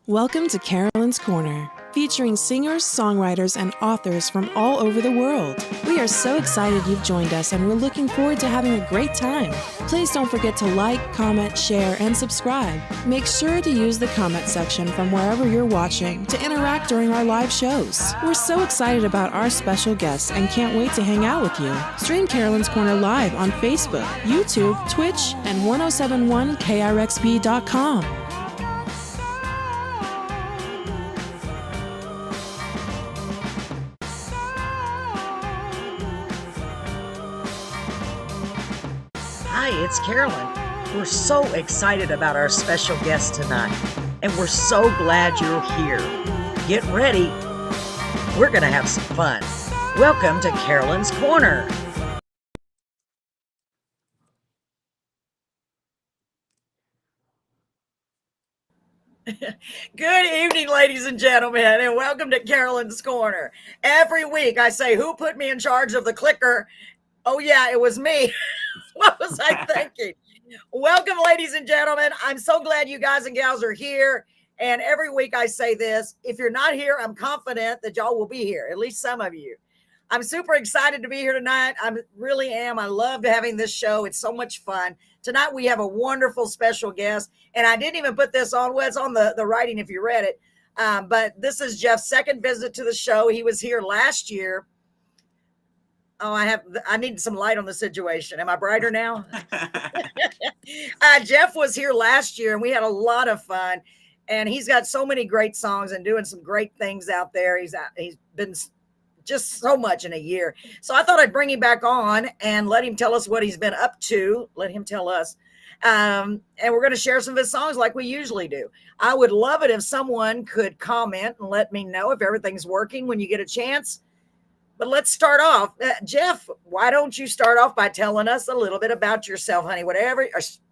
Welcome to Carolyn's Corner, featuring singers, songwriters, and authors from all over the world. We are so excited you've joined us, and we're looking forward to having a great time. Please don't forget to like, comment, share, and subscribe. Make sure to use the comment section from wherever you're watching to interact during our live shows. We're so excited about our special guests and can't wait to hang out with you. Stream Carolyn's Corner live on Facebook, YouTube, Twitch, and 1071krxp.com. Hi, it's Carolyn. We're so excited about our special guest tonight, and we're so glad you're here. Get ready. We're going to have some fun. Welcome to Carolyn's Corner. Good evening, ladies and gentlemen, and welcome to Carolyn's Corner. Every week I say, who put me in charge of the clicker? Oh, yeah, it was me. What was I thinking? Welcome, ladies and gentlemen. I'm so glad you guys and gals are here. And every week I say this, if you're not here, I'm confident that y'all will be here, at least some of you. I'm super excited to be here tonight. I really am. I love having this show. It's so much fun. Tonight we have a wonderful special guest. And I didn't even put this on. Well, it's on the writing if you read it. But this is Jeff's second visit to the show. He was here last year. Oh, I need some light on the situation. Am I brighter now? Jeff was here last year and we had a lot of fun, and he's got so many great songs and doing some great things out there. He's been just so much in a year. So I thought I'd bring him back on and let him tell us what he's been up to. Let him tell us. And we're going to share some of his songs like we usually do. I would love it if someone could comment and let me know if everything's working when you get a chance. But let's start off. Jeff, why don't you start off by telling us a little bit about yourself, honey?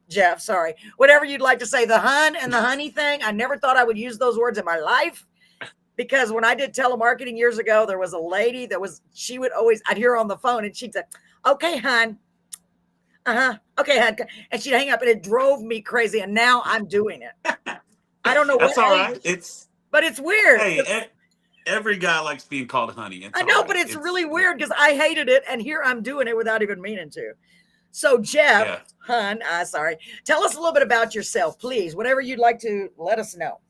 Jeff, sorry. Whatever you'd like to say. The hun and the honey thing, I never thought I would use those words in my life, because when I did telemarketing years ago, there was a lady I'd hear her on the phone and she'd say, okay, hun. Okay, hun. And she'd hang up, and it drove me crazy. And now I'm doing it. I don't know what. That's all right. But it's weird. Hey, every guy likes being called honey. I know, but it's really weird because I hated it, and here I'm doing it without even meaning to. So, Jeff, sorry, tell us a little bit about yourself, please. Whatever you'd like to let us know.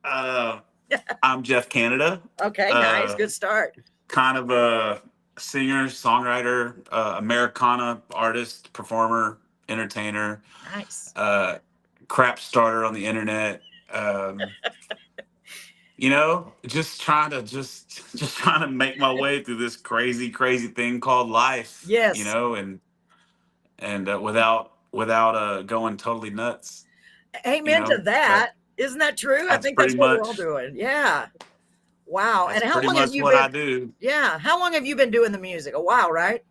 I'm Jeff Canada. Okay, nice, good start. Kind of a singer, songwriter, Americana artist, performer, entertainer. Nice. Crap starter on the internet. Just trying to make my way through this crazy thing called life. Yes. And without going totally nuts. Amen to that. Isn't that true? I think that's what we're all doing. Yeah. Wow. That's and how long have you been? I do. Yeah. How long have you been doing the music? A while, right?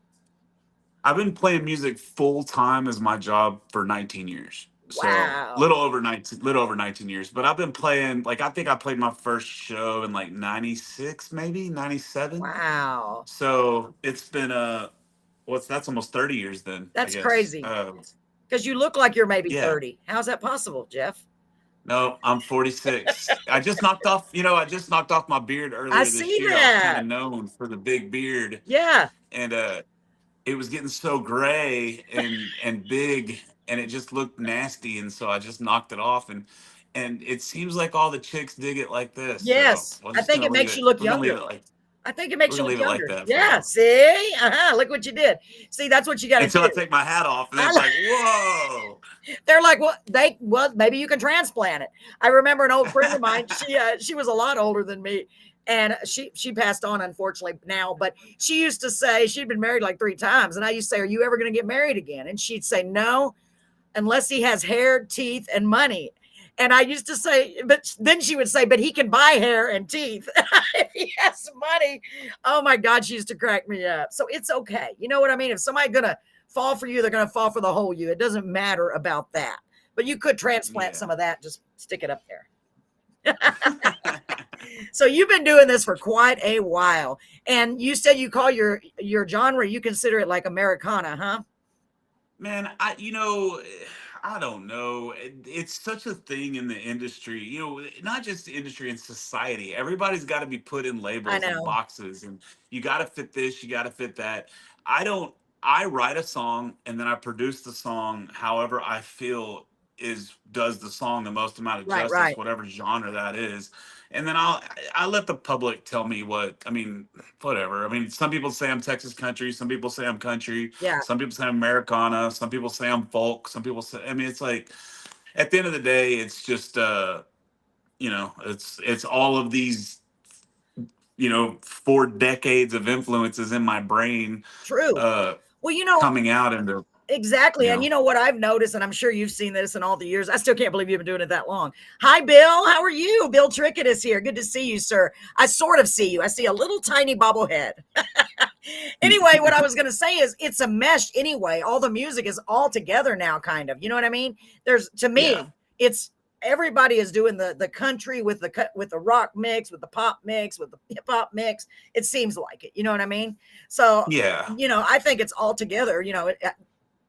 I've been playing music full time as my job for 19 years. Wow. So little over 19 years. But I've been playing, I think I played my first show in 96, maybe 97. Wow. So it's been that's almost 30 years then. That's crazy. Because you look like you're maybe 30. How's that possible, Jeff? No, I'm 46. I just knocked off my beard earlier this year. That. I was kind of known for the big beard. Yeah. And it was getting so gray and big, and it just looked nasty, and so I just knocked it off, and it seems like all the chicks dig it like this. Yes, so I think it makes you look younger. I think it makes you look younger. Like that, yeah, see? Look what you did. See, that's what you got to do. Until I take my hat off, and it's like, whoa. They're like, maybe you can transplant it. I remember an old friend of mine, she was a lot older than me, and she passed on, unfortunately, now, but she used to say, she'd been married like 3 times, and I used to say, are you ever going to get married again? And she'd say, no, unless he has hair, teeth, and money. And I used to say, but then she would say, but he can buy hair and teeth if he has money. Oh my God, she used to crack me up. So it's okay. You know what I mean? If somebody's going to fall for you, they're going to fall for the whole you. It doesn't matter about that. But you could transplant some of that, just stick it up there. So you've been doing this for quite a while. And you said you call your genre, you consider it like Americana, huh? Man, I don't know. It's such a thing in the industry, not just the industry, in society. Everybody's got to be put in I labels and know. boxes, and you got to fit this, you got to fit that. I don't, I write a song and then I produce the song however I feel does the song the most amount of Right, justice, right. whatever genre that is. And then I let the public tell me whatever. I mean, some people say I'm Texas country, some people say I'm country, Yeah, some people say I'm Americana. Some people say I'm folk. Some people say, I mean, it's like at the end of the day, it's just, it's all of these, 4 decades of influences in my brain, true. uh, Well, coming out into, exactly. you And know, you know what I've noticed, and I'm sure you've seen this in all the years. I still can't believe you've been doing it that long. Hi, Bill. How are you? Bill Trickett is here. Good to see you, sir. I sort of see you. I see a little tiny bobblehead. Anyway, what I was going to say is it's a mesh anyway. All the music is all together now, kind of. You know what I mean? To yeah, me, it's everybody is doing the country with the rock mix, with the pop mix, with the hip hop mix. It seems like it. You know what I mean? So, yeah, I think it's all together.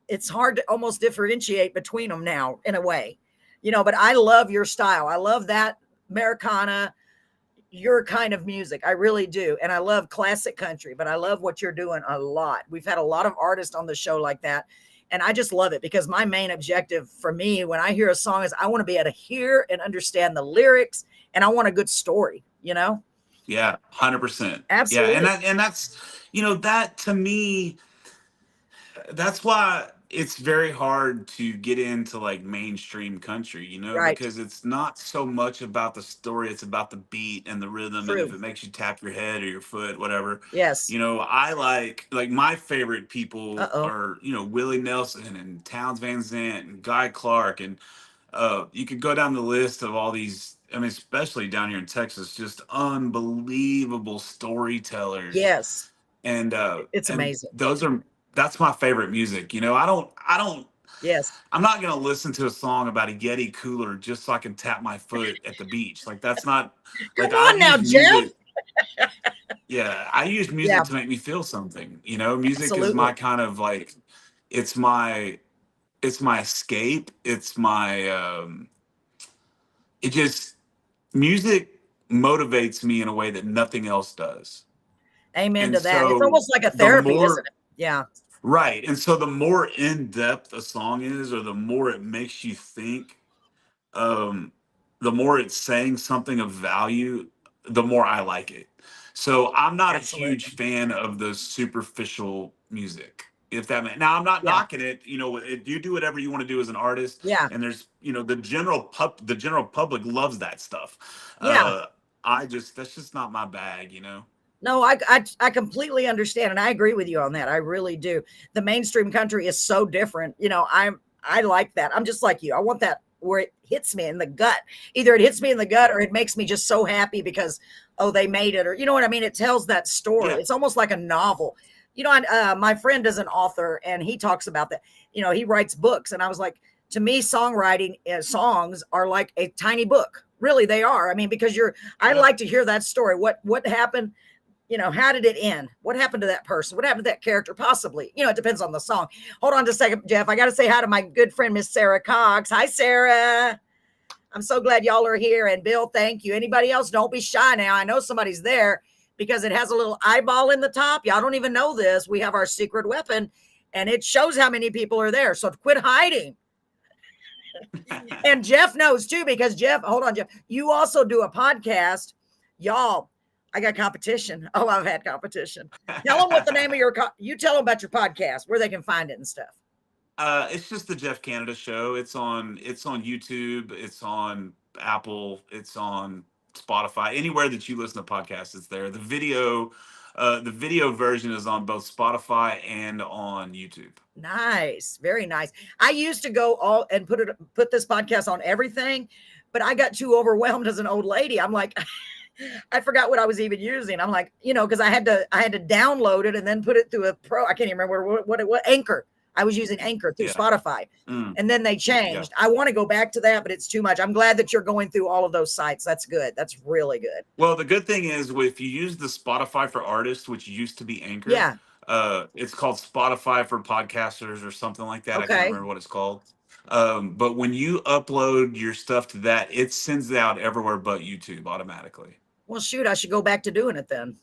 It's hard to almost differentiate between them now in a way, but I love your style. I love that Americana, your kind of music. I really do. And I love classic country, but I love what you're doing a lot. We've had a lot of artists on the show like that. And I just love it because my main objective for me when I hear a song is I want to be able to hear and understand the lyrics and I want a good story. yeah, 100%. Yeah. And Absolutely. that's, that to me, that's why it's very hard to get into like mainstream country, Right. because it's not so much about the story, it's about the beat and the rhythm, and if True. it makes you tap your head or your foot, whatever. Yes. I like my favorite people Uh-oh. are, Willie Nelson and Towns Van Zandt and Guy Clark, and you could go down the list of all these, I mean, especially down here in Texas, just unbelievable storytellers. Yes. It's And amazing. that's my favorite music. Yes. I'm not gonna listen to a song about a Yeti cooler just so I can tap my foot at the beach. Like that's not Come like I on now, use Jeff. music. Yeah, I use Yeah, music to make me feel something. Music is my absolutely. kind of like it's my it's my escape. It's my it just music motivates me in a way that nothing else does. Amen And to that. It's so almost like a the therapy, isn't more it? Yeah. Right. And so the more in depth a song is, or the more it makes you think, um, the more it's saying something of value, the more I like it. So I'm not a Absolutely. huge fan of the superficial music. If that now I'm not Yeah. knocking it, you do whatever you want to do as an artist, Yeah. and there's the general public loves that stuff. Yeah. That's just not my bag. No, I completely understand, and I agree with you on that. I really do. The mainstream country is so different. I like that. I'm just like you. I want that where it hits me in the gut. Either it hits me in the gut or it makes me just so happy because they made it, or you know what I mean. It tells that story. Yeah. It's almost like a novel. My friend is an author, and he talks about that. He writes books, and I was like, to me, songwriting songs are like a tiny book. Really, they are. I mean, because I Yeah. like to hear that story. What happened? How did it end? What happened to that person? What happened to that character? Possibly, it depends on the song. Hold on just a second, Jeff. I got to say hi to my good friend, Miss Sarah Cox. Hi, Sarah. I'm so glad y'all are here. And Bill, thank you. Anybody else, don't be shy now. I know somebody's there because it has a little eyeball in the top. Y'all don't even know this. We have our secret weapon and it shows how many people are there. So quit hiding. And Jeff knows too, because hold on, Jeff, you also do a podcast. Y'all, I got competition. Oh, I've had competition. Tell them what the name of you tell them about your podcast, where they can find it and stuff. It's just the Jeff Canada Show. It's on YouTube. It's on Apple. It's on Spotify. Anywhere that you listen to podcasts, it's there. The video version is on both Spotify and on YouTube. Nice. Very nice. I used to go all and put this podcast on everything, but I got too overwhelmed as an old lady. I'm like, I forgot what I was even using. I'm like, because I had to download it and then put it through a pro. I can't even remember what Anchor. I was using Anchor through Yeah. Spotify, and then they changed. Yeah. I want to go back to that, but it's too much. I'm glad that you're going through all of those sites. That's good. That's really good. Well, the good thing is if you use the Spotify for Artists, which used to be Anchor, Yeah. it's called Spotify for Podcasters or something like that. I can't Okay. remember what it's called. But when you upload your stuff to that, it sends it out everywhere but YouTube automatically. Well, shoot, I should go back to doing it then.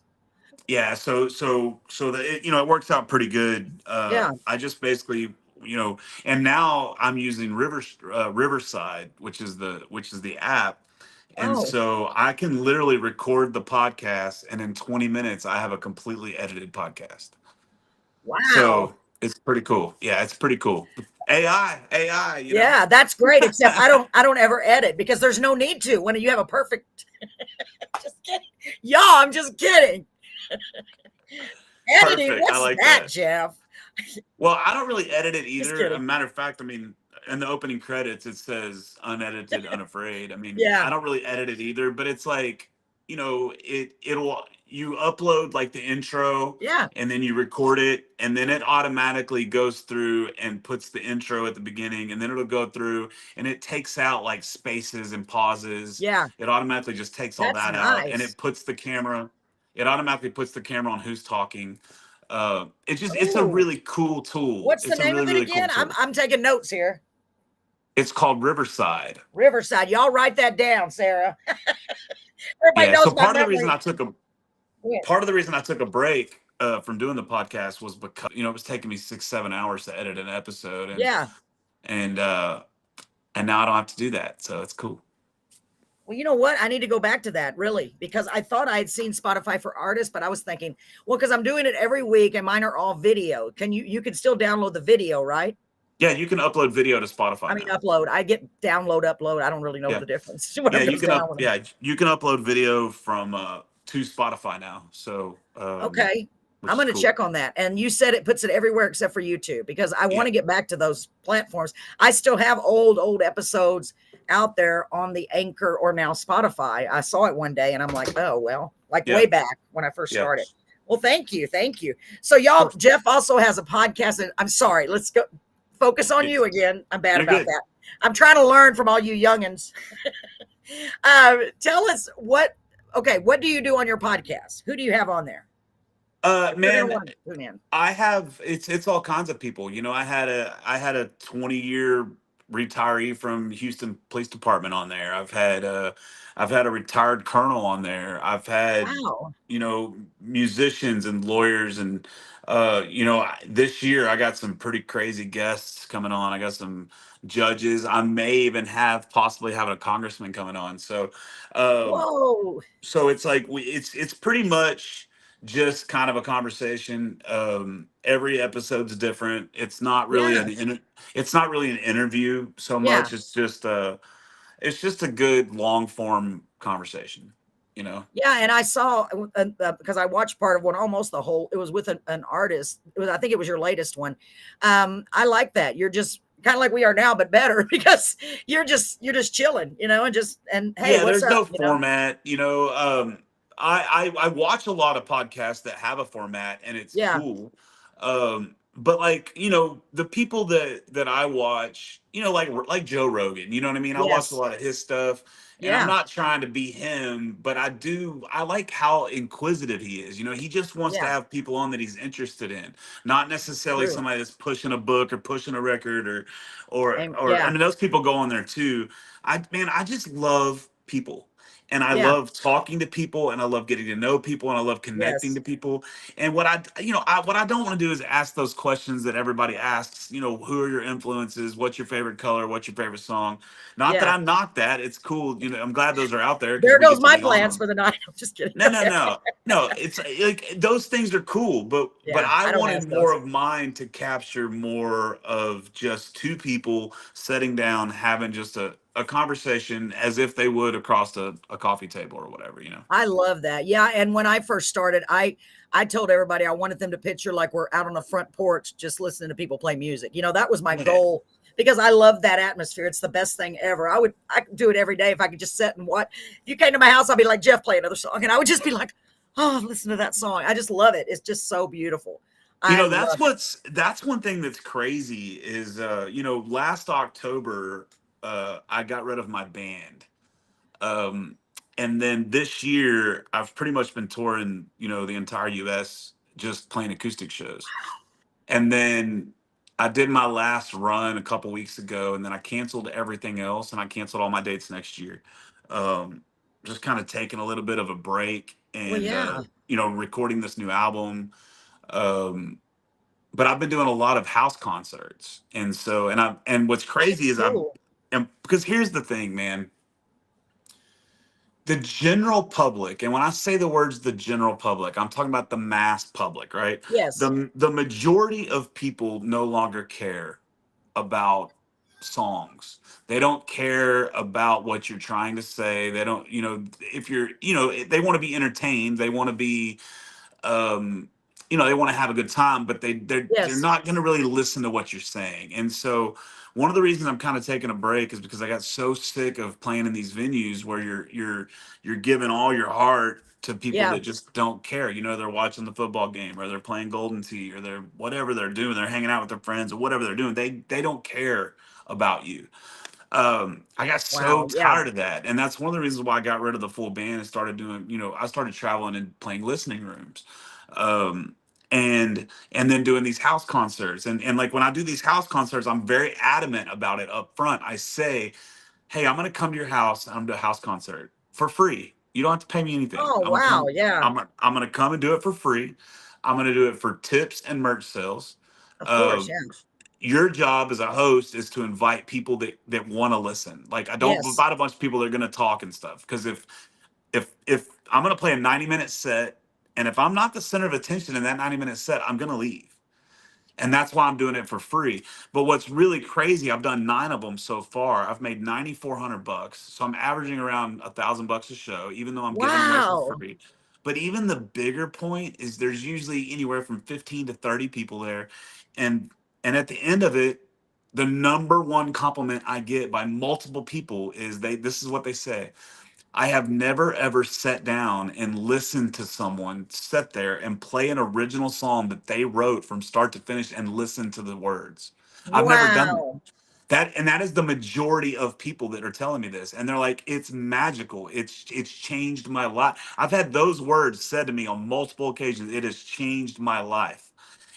Yeah, so that it works out pretty good. Yeah. I just basically, and now I'm using Riverside, which is the app, and Oh, so I can literally record the podcast, and in 20 minutes I have a completely edited podcast. wow. So it's pretty cool. Yeah, it's pretty cool. AI. Yeah, that's great. Except I don't ever edit because there's no need to when you have a perfect. Just kidding. Yeah, I'm just kidding. Editing, Perfect. I what's like that, that. Jeff? Well, I don't really edit it Just either. A kidding. matter of fact, I mean, in the opening credits, it says unedited, unafraid. I mean, Yeah, I don't really edit it either, but it's like, you upload like the intro yeah, and then you record it and then it automatically goes through and puts the intro at the beginning and then it'll go through and it takes out like spaces and pauses. yeah. It automatically just takes all That's that out and nice. it automatically puts the camera on who's talking. It's a Oh, really cool tool. what's the It's a name really, of it really cool again? I'm tool. I'm taking notes here. It's called Riverside. Riverside. Y'all write that down, Sarah. Everybody Yeah. So knows my memory. Yeah. part of the reason I took a break from doing the podcast was because it was taking me 6-7 hours to edit an episode, Yeah. and uh, and now I don't have to do that, so it's cool. Well, you know what? I need to go back to that really because I thought I had seen Spotify for artists, but I was thinking, well, because I'm doing it every week and mine are all video. You can still download the video, right? Yeah, you can upload video to I Spotify mean, now. upload. I get download, upload. I don't really know Yeah, the difference. Whatever yeah, you goes can down with them. you can upload video from to Spotify now. So Okay. I'm which is going to cool. check on that. And you said it puts it everywhere except for YouTube because I want Yeah, to get back to those platforms. I still have old episodes out there on the Anchor or now Spotify. I saw it one day and I'm like, oh, well, like yeah, way back when I first yeah. started. Well, thank you. Thank you. So, y'all, Perfect. Jeff also has a podcast. And I'm sorry. Let's go focus on you again. I'm bad You're about good. that. I'm trying to learn from all you youngins. Tell us what do you do on your podcast? Who do you have on there? They're gonna Man, want to tune in. I have it's all kinds of people. I had a 20-year retiree from Houston Police Department on there. I've had a retired colonel on there. I've had Wow. musicians and lawyers and this year I got some pretty crazy guests coming on. I got some judges. I may even possibly have a congressman coming on. Um Whoa. so it's like it's pretty much just kind of a conversation. Every episode's different. Yeah. It's not really an interview so Yeah. much. It's just a good long form conversation, you know. Yeah. And I saw because I watched part of one, almost the whole. It was with an artist. I think it was your latest one. I like that. You're just kind of like we are now, but better because you're just chilling, and hey, Yeah, what's there's up? no format, I watch a lot of podcasts that have a format and it's Yeah. cool. But like, the people that I watch, like Joe Rogan, you know what I mean? I watch a Yes. lot of his stuff and I'm Yeah. not trying to be him, but I like how inquisitive he is. He just wants to Yeah. have people on that he's interested in, not necessarily True. somebody that's pushing a book or pushing a record And or I yeah. mean those people go on there too. I just love people. And I Yeah. love talking to people and I love getting to know people and I love connecting Yes. to people. And what I don't want to do is ask those questions that everybody asks, who are your influences? What's your favorite color? What's your favorite song? Not that Yeah. I'm not that. It's cool. I'm glad those are out there because There we goes get to my be on plans them. for the night. I'm just kidding. No, no, no, no. It's like those things are cool, but Yeah. I I don't wanted ask more those. of mine to capture more of just two people sitting down having just a conversation as if they would across a coffee table or whatever. I love that. Yeah, and when I first started, I told everybody I wanted them to picture like we're out on the front porch just listening to people play music. That was my Yeah. goal because I love that atmosphere. It's the best thing ever. I could do it every day if I could just sit and watch. If you came to my house, I'd be like, Jeff, play another song. And I would just be like, oh, listen to that song. I just love it. It's just so beautiful. I love it. That's one thing that's crazy is last October I got rid of my band. Um, and then this year, I've pretty much been touring, the entire U.S. just playing acoustic shows. And then I did my last run a couple weeks ago, and then I canceled everything else, and I canceled all my dates next year. Um, just kind of taking a little bit of a break, Well, and yeah. recording this new album. Um, but I've been doing a lot of house concerts, and so and what's crazy That's is I cool. and because here's the thing, man. The general public, and when I say the words the general public, I'm talking about the mass public, right? Yes. The majority of people no longer care about songs. They don't care about what you're trying to say. They don't, if you're, they want to be entertained. They want to be um, they want to have a good time, but they're Yes. not going to really listen to what you're saying. And so one of the reasons I'm kind of taking a break is because I got so sick of playing in these venues where you're giving all your heart to people Yeah. that just don't care. They're watching the football game, or they're playing Golden Tee, or they're whatever they're doing. They're hanging out with their friends or whatever they're doing. They don't care about you. I got so Wow. Yeah. tired of that. And that's one of the reasons why I got rid of the full band and started doing, I started traveling and playing listening rooms. Um, and then doing these house concerts. And like when I do these house concerts, I'm very adamant about it up front. I say, hey, I'm gonna come to your house and I'm gonna do a house concert for free. You don't have to pay me anything. Oh, I'm gonna wow. come, Yeah. I'm gonna come and do it for free. I'm gonna do it for tips and merch sales. Of course. Um, Yeah. your job as a host is to invite people that want to listen. Like I don't Yes. invite a bunch of people that are going to talk and stuff. Because if I'm going to play a 90-minute set, and if I'm not the center of attention in that 90-minute set, I'm going to leave. And that's why I'm doing it for free. But what's really crazy, I've done 9 of them so far. I've made $9,400, so I'm averaging around $1,000 a show, even though I'm giving them away for Wow. free. But even the bigger point is there's usually anywhere from 15 to 30 people there, and at the end of it, the number one compliment I get by multiple people is this is what they say: I have never ever sat down and listened to someone sit there and play an original song that they wrote from start to finish and listen to the words. I've never done that. Wow. That is the majority of people that are telling me this, and they're like, it's magical. It's changed my life. I've had those words said to me on multiple occasions. It has changed my life.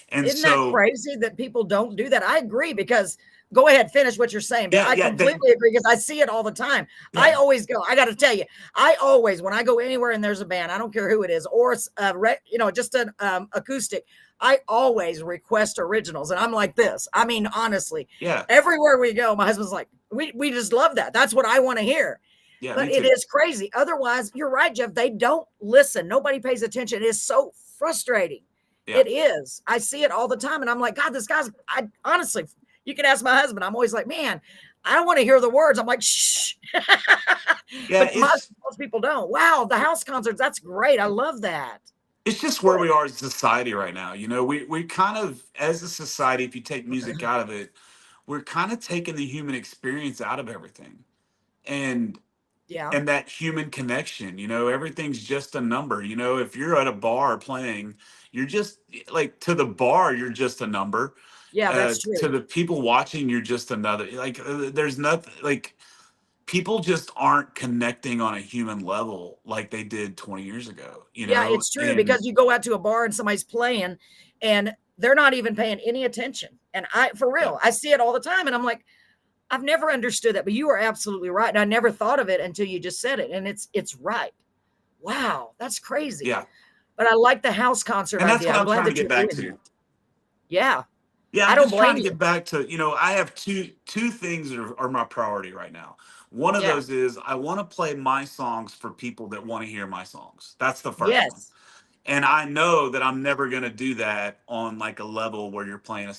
And Isn't that so crazy that people don't do that? I agree because go ahead, finish what you're saying, but yeah, I yeah, completely agree because I see it all the time. I yeah, always go, I got to tell you, when I go anywhere and there's a band, I don't care who it is, or it's just an acoustic, I always request originals. And I'm like this. I mean, honestly, yeah, everywhere we go, my husband's like, we just love that. That's what I want to hear. yeah, me But it too. is crazy. Otherwise, you're right, Jeff. They don't listen. Nobody pays attention. It is so frustrating. Yeah, It is. I see it all the time. And I'm like, God, this guy's, I honestly, you can ask my husband. I'm always like, man, I don't want to hear the words. I'm like, shh. yeah. But most people don't. Wow. The house concerts. That's great. I love that. It's just where we are as a society right now. We kind of, as a society, if you take music out of it, we're kind of taking the human experience out of everything. And Yeah. and that human connection, everything's just a number. If you're at a bar playing, you're just like, to the bar, you're just a number. Yeah, that's To true. the people watching, you're just another. Like, there's nothing like, people just aren't connecting on a human level like they did 20 years ago, Yeah, it's true and because you go out to a bar and somebody's playing and they're not even paying any attention. And for yeah, real, I see it all the time. And I'm like, I've never understood that, but you are absolutely right. And I never thought of it until you just said it. And it's right. Wow, that's crazy. yeah. But I like the house concert And that's idea. what I'm I'm glad trying to that get you're back doing to. that. Yeah, Yeah, I I'm don't just trying blame to you. get back to, I have two things that are my priority right now. One of Yeah. those is I want to play my songs for people that want to hear my songs. That's the first one. Yes. And I know that I'm never going to do that on like a level where you're playing a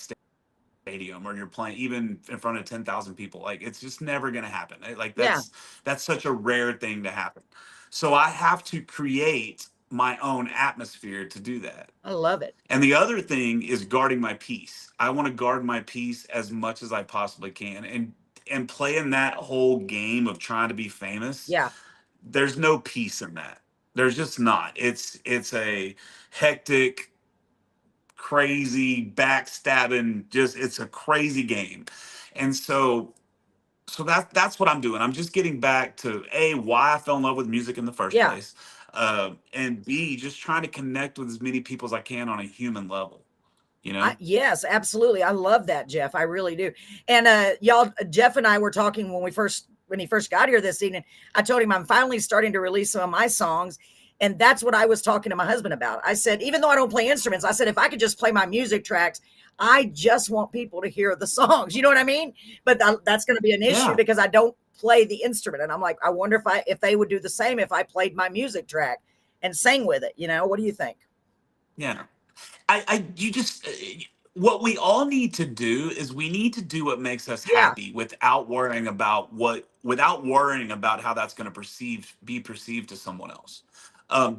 stadium, or you're playing even in front of 10,000 people. Like, it's just never going to happen. Like, Yeah, that's such a rare thing to happen. So I have to create my own atmosphere to do that. I love it. And the other thing is guarding my peace. I want to guard my peace as much as I possibly can. And playing that whole game of trying to be famous, Yeah. there's no peace in that. There's just not. It's a hectic, crazy, backstabbing, just it's a crazy game. And so that's what I'm doing. I'm just getting back to A, why I fell in love with music in the first Yeah. place. And B, just trying to connect with as many people as I can on a human level. you know? Yes, absolutely. I love that, Jeff. I really do. And y'all, Jeff and I were talking when he first got here this evening. I told him I'm finally starting to release some of my songs. And that's what I was talking to my husband about. I said, even though I don't play instruments, I said, if I could just play my music tracks, I just want people to hear the songs. You know what I mean? But that's going to be an issue Yeah. because I don't play the instrument. And I'm like, I wonder if they would do the same if I played my music track and sang with it. You know, what do you think? Yeah. You just, what we all need to do is we need to do what makes us Yeah. happy without worrying about how that's going to be perceived to someone else. Yeah.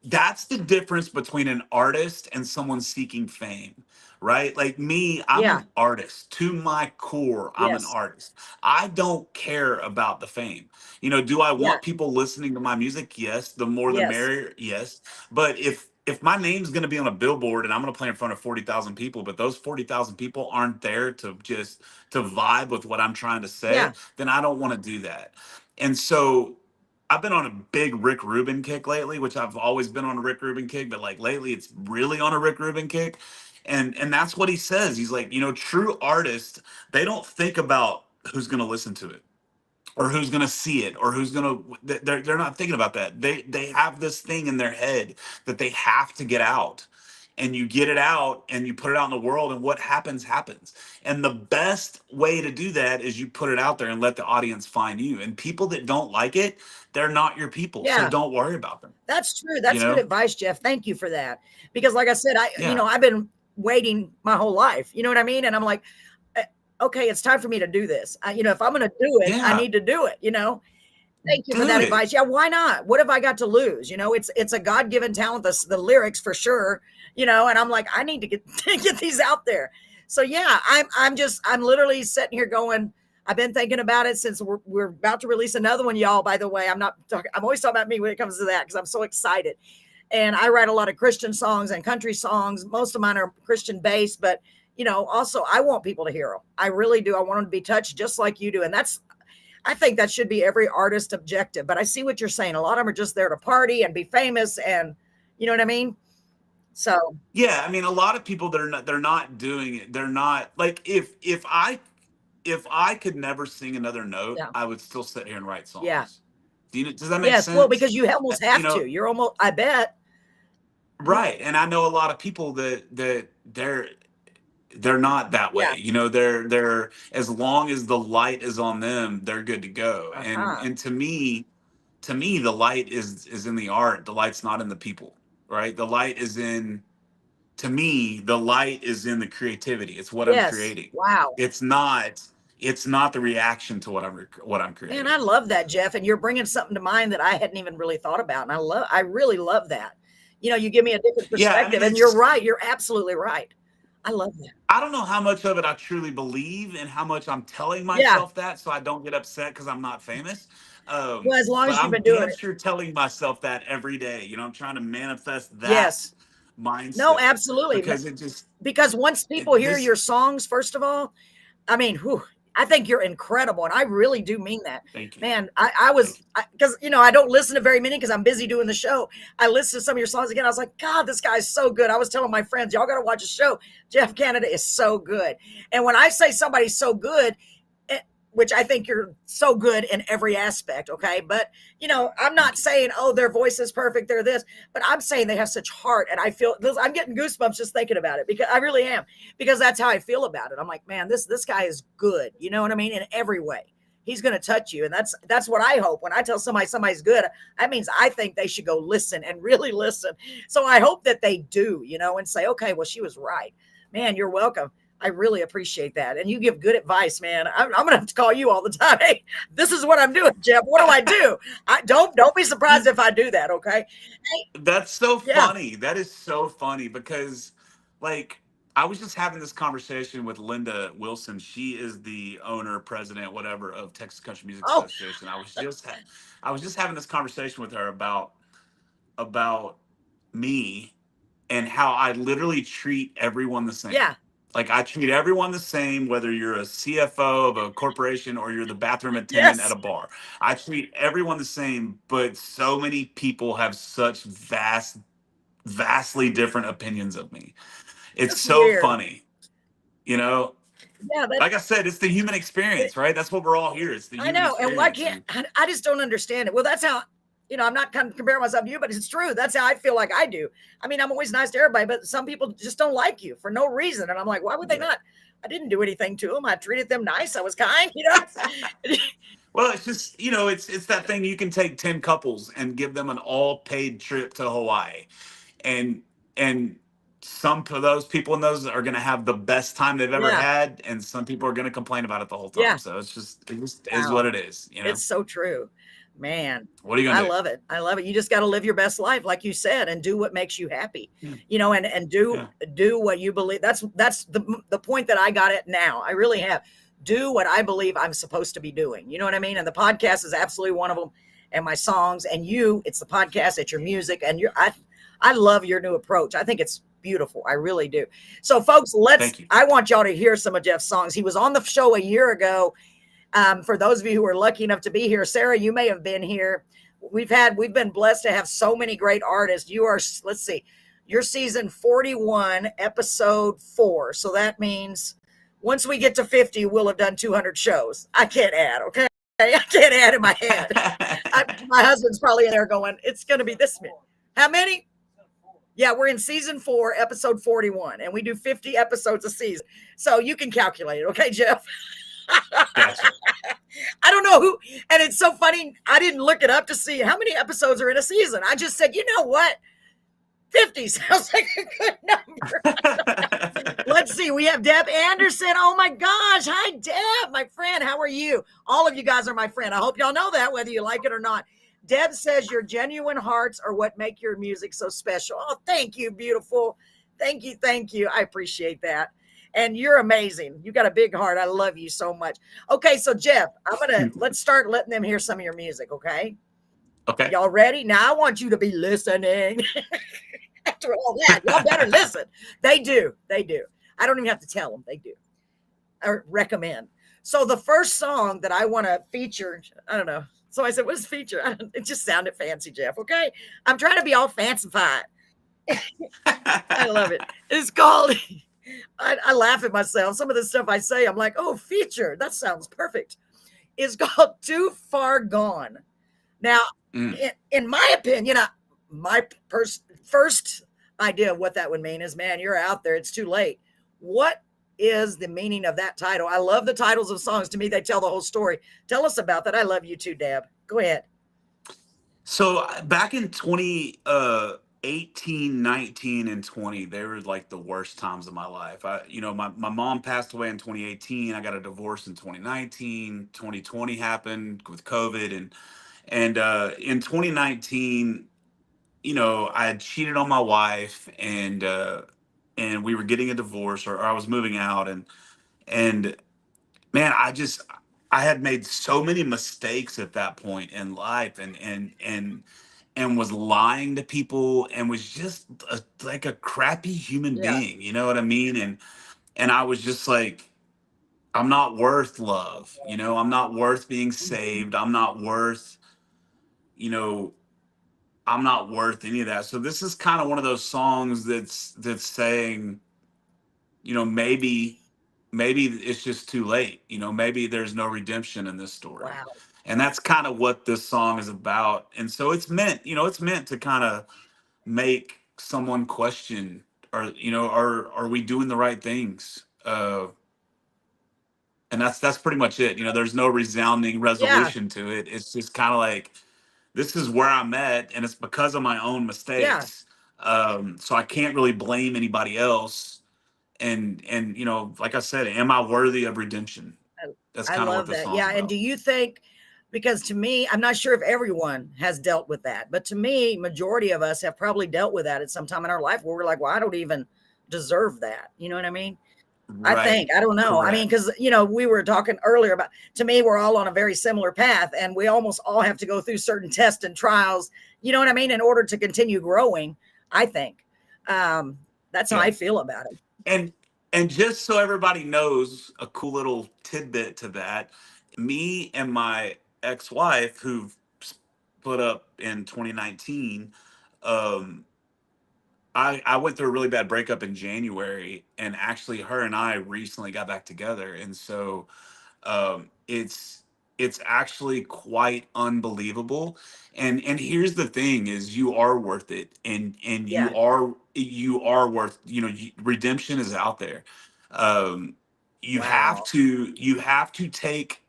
That's the difference between an artist and someone seeking fame, right? Like me, I'm Yeah. an artist to my core. I'm an Yes. artist. I don't care about the fame. Do I Yeah. want people listening to my music? Yes. The more the Yes. merrier. Yes. But if my name's going to be on a billboard and I'm going to play in front of 40,000 people, but those 40,000 people aren't there to vibe with what I'm trying to Yeah. say, then I don't want to do that. And so I've been on a big Rick Rubin kick lately, which I've always been on a Rick Rubin kick, but like lately it's really on a Rick Rubin kick. And that's what he says. He's like, true artists, they don't think about who's going to listen to it or who's going to see it or who's going to they're not thinking about that. They have this thing in their head that they have to get out, and you get it out and you put it out in the world, and what happens. And the best way to do that is you put it out there and let the audience find you. And people that don't like it, they're not your people, so Yeah. don't worry about them. That's true. you That's good know advice, Jeff. Thank you for that. Because like I said, yeah, I've been waiting my whole life. You know what I mean? And I'm like, eh, okay, it's time for me to do this. If I'm going to do it, I yeah, need to do it, Thank you for do that it. advice. Yeah, why not? What have I got to lose? It's a God-given talent, the lyrics for sure, and I'm like, I need to get to get these out there. So yeah, I'm literally sitting here going, I've been thinking about it since we're about to release another one, y'all. By the way, I'm always talking about me when it comes to that because I'm so excited. And I write a lot of Christian songs and country songs. Most of mine are Christian based, but also I want people to hear them. I really do. I want them to be touched just like you do. And I think that should be every artist objective. But I see what you're saying. A lot of them are just there to party and be famous, and you know what I mean? So Yeah, I mean, a lot of people, they're not doing it. They're not like, if I could never sing another note, yeah. I would still sit here and write Yeah. songs. Does that make Yes. Well, sense? because you almost You have know, to. You're almost, I bet. right. And I know a lot of people that they're not that Yeah. way. They're as long as the light is on them, they're good to go. And Uh-huh. and to me, the light is in the art. The light's not in the people, right? The light is in to me, the light is in the creativity. It's what I'm Yes. creating. Wow. It's not it's not the reaction to what I'm Man, creating. I love that, Jeff. And you're bringing something to mind that I hadn't even really thought about. And I really love that. You give me a different Yeah, I perspective. mean, And you're it's right. You're absolutely right. I love that. I don't know how much of it I truly believe and how much I'm telling Yeah. myself that so I don't get upset because I'm not famous. Well, as long But as you've I'm been doing damn it. sure telling myself that every day. I'm trying to manifest that Yes. No, mindset absolutely. because it just Because once people it, hear this. your songs, first of all, I mean, whew, I think you're incredible. And I really do mean that. Thank you, Man, I was, thank you. because, I don't listen to very many because I'm busy doing the show. I listened to some of your songs again. I was like, God, this guy's so good. I was telling my friends, y'all got to watch the show. Jeff Canada is so good. And when I say somebody's so good, eh, which I think you're so good in every aspect, okay? But, I'm not Thank you. saying, oh, their voice is perfect, they're this, but I'm saying they have such heart. And I feel this, I'm getting goosebumps just thinking about it because I really am, because that's how I feel about it. I'm like, man, this guy is good. You know what I mean? In every way. He's going to touch you. And that's what I hope. When I tell somebody's good, that means I think they should go listen and really listen. So I hope that they do, and say, okay, well, she was right. Man, you're welcome. I really appreciate that. And you give good advice, man. I'm going to have to call you all the time. Hey, this is what I'm doing, Jeff. What do I do? I don't be surprised if I do that. Okay. Hey, That's so yeah. funny. That is so funny because, like, I was just having this conversation with Linda Wilson. She is the owner, president, whatever, of Texas Country Music Oh, Association. I was just having this conversation with her about me and how I literally treat everyone the same. yeah. Like I treat everyone the same, whether you're a CFO of a corporation or you're the bathroom attendant at Yes. a bar. I treat everyone the same, but so many people have such vastly different opinions of me. It's That's so weird. funny, you know. Yeah, that Like I said, it's the human experience, right? That's what we're all here. It's the I human know. And why experience, can't and I just don't understand it. Well, that's how, I'm not kind of comparing myself to you, but it's true. That's how I feel like I do. I mean, I'm always nice to everybody, but some people just don't like you for no reason. And I'm like, why would they yeah. not? I didn't do anything to them. I treated them nice. I was kind. Well, it's just, it's that thing. You can take 10 couples and give them an all paid trip to Hawaii, and and some of those people in those are going to have the best time they've ever Yeah. had, and some people are going to complain about it the whole time. Yeah. So it just is Wow. what it is. It's so true. Man, What are you I going to do? love it. I love it. You just got to live your best life, like you said, and do what makes you happy. Yeah. And do Yeah. what you believe. That's the point that I got at now. I really have. Do what I believe I'm supposed to be doing. You know what I mean? And the podcast is absolutely one of them. And my songs, and it's the podcast, it's your music, and I love your new approach. I think it's beautiful. I really do. So, folks, Thank you. I want y'all to hear some of Jeff's songs. He was on the show a year ago. For those of you who are lucky enough to be here, Sarah, you may have been here. We've been blessed to have so many great artists. Let's see, you're season 41, episode 4. So that means once we get to 50, we'll have done 200 shows. I can't add, okay? I can't add in my head. My husband's probably in there going, it's going to be this many. How many? Yeah, we're in season 4, episode 41, and we do 50 episodes a season. So you can calculate it, okay, Jeff? Gotcha. I don't know who, and it's so funny. I didn't look it up to see how many episodes are in a season. I just said, you know what? 50 sounds like a good number. Let's see. We have Deb Anderson. Oh my gosh. Hi, Deb, my friend. How are you? All of you guys are my friend. I hope y'all know that, whether you like it or not. Deb says your genuine hearts are what make your music so special. Oh, thank you, beautiful. Thank you. Thank you. I appreciate that. And you're amazing. You got a big heart. I love you so much. Okay, so Jeff, let's start letting them hear some of your music, okay? Okay. Y'all ready? Now I want you to be listening. After all that, y'all better listen. They do. They do. I don't even have to tell them. They do. Or recommend. So the first song that I want to feature, I don't know. So I said, what's feature? It just sounded fancy, Jeff. Okay. I'm trying to be all fancified. I love it. It's called, I laugh at myself. Some of the stuff I say, I'm like, oh, feature. That sounds perfect. It's called Too Far Gone. Now, in my opinion, my first idea of what that would mean is, man, you're out there. It's too late. What is the meaning of that title? I love the titles of songs. To me, they tell the whole story. Tell us about that. I love you too, Deb. Go ahead. So back in 2018, 19, and 20, they were like the worst times of my life. My mom passed away in 2018. I got a divorce in 2019. 2020 happened with COVID, and in 2019, I had cheated on my wife, and we were getting a divorce, or I was moving out, and man, I had made so many mistakes at that point in life, and was lying to people, and was just like a crappy human Yeah. being. You know what I mean? And I was just like, I'm not worth love. I'm not worth being saved. You know, I'm not worth any of that. So this is kind of one of those songs that's saying, maybe it's just too late. Maybe there's no redemption in this story. Wow. And that's kind of what this song is about. And so it's meant to kind of make someone question, or are we doing the right things? And that's pretty much it. There's no resounding Yeah. resolution to it. It's just kind of like, this is where I'm at, and it's because of my own Yeah. mistakes. So I can't really blame anybody else. And like I said, am I worthy of redemption? That's I kind of what love this that. song's Yeah. And about. do you think, because to me, I'm not sure if everyone has dealt with that, but to me, majority of us have probably dealt with that at some time in our life where we're like, well, I don't even deserve that. You know what I mean? I Right. think, I don't know. I mean, Correct. because, we were talking earlier about, to me, we're all on a very similar path, and we almost all have to go through certain tests and trials, you know what I mean, in order to continue growing, I think. That's how Yeah. I feel about it. And and just so everybody knows, a cool little tidbit to that, me and my ex-wife, who split up in 2019, um, I went through a really bad breakup in January, and actually her and I recently got back together. And so it's actually quite unbelievable. And here's the thing is you are worth it, and Yeah. you are worth, redemption is out there. um Wow. you have to take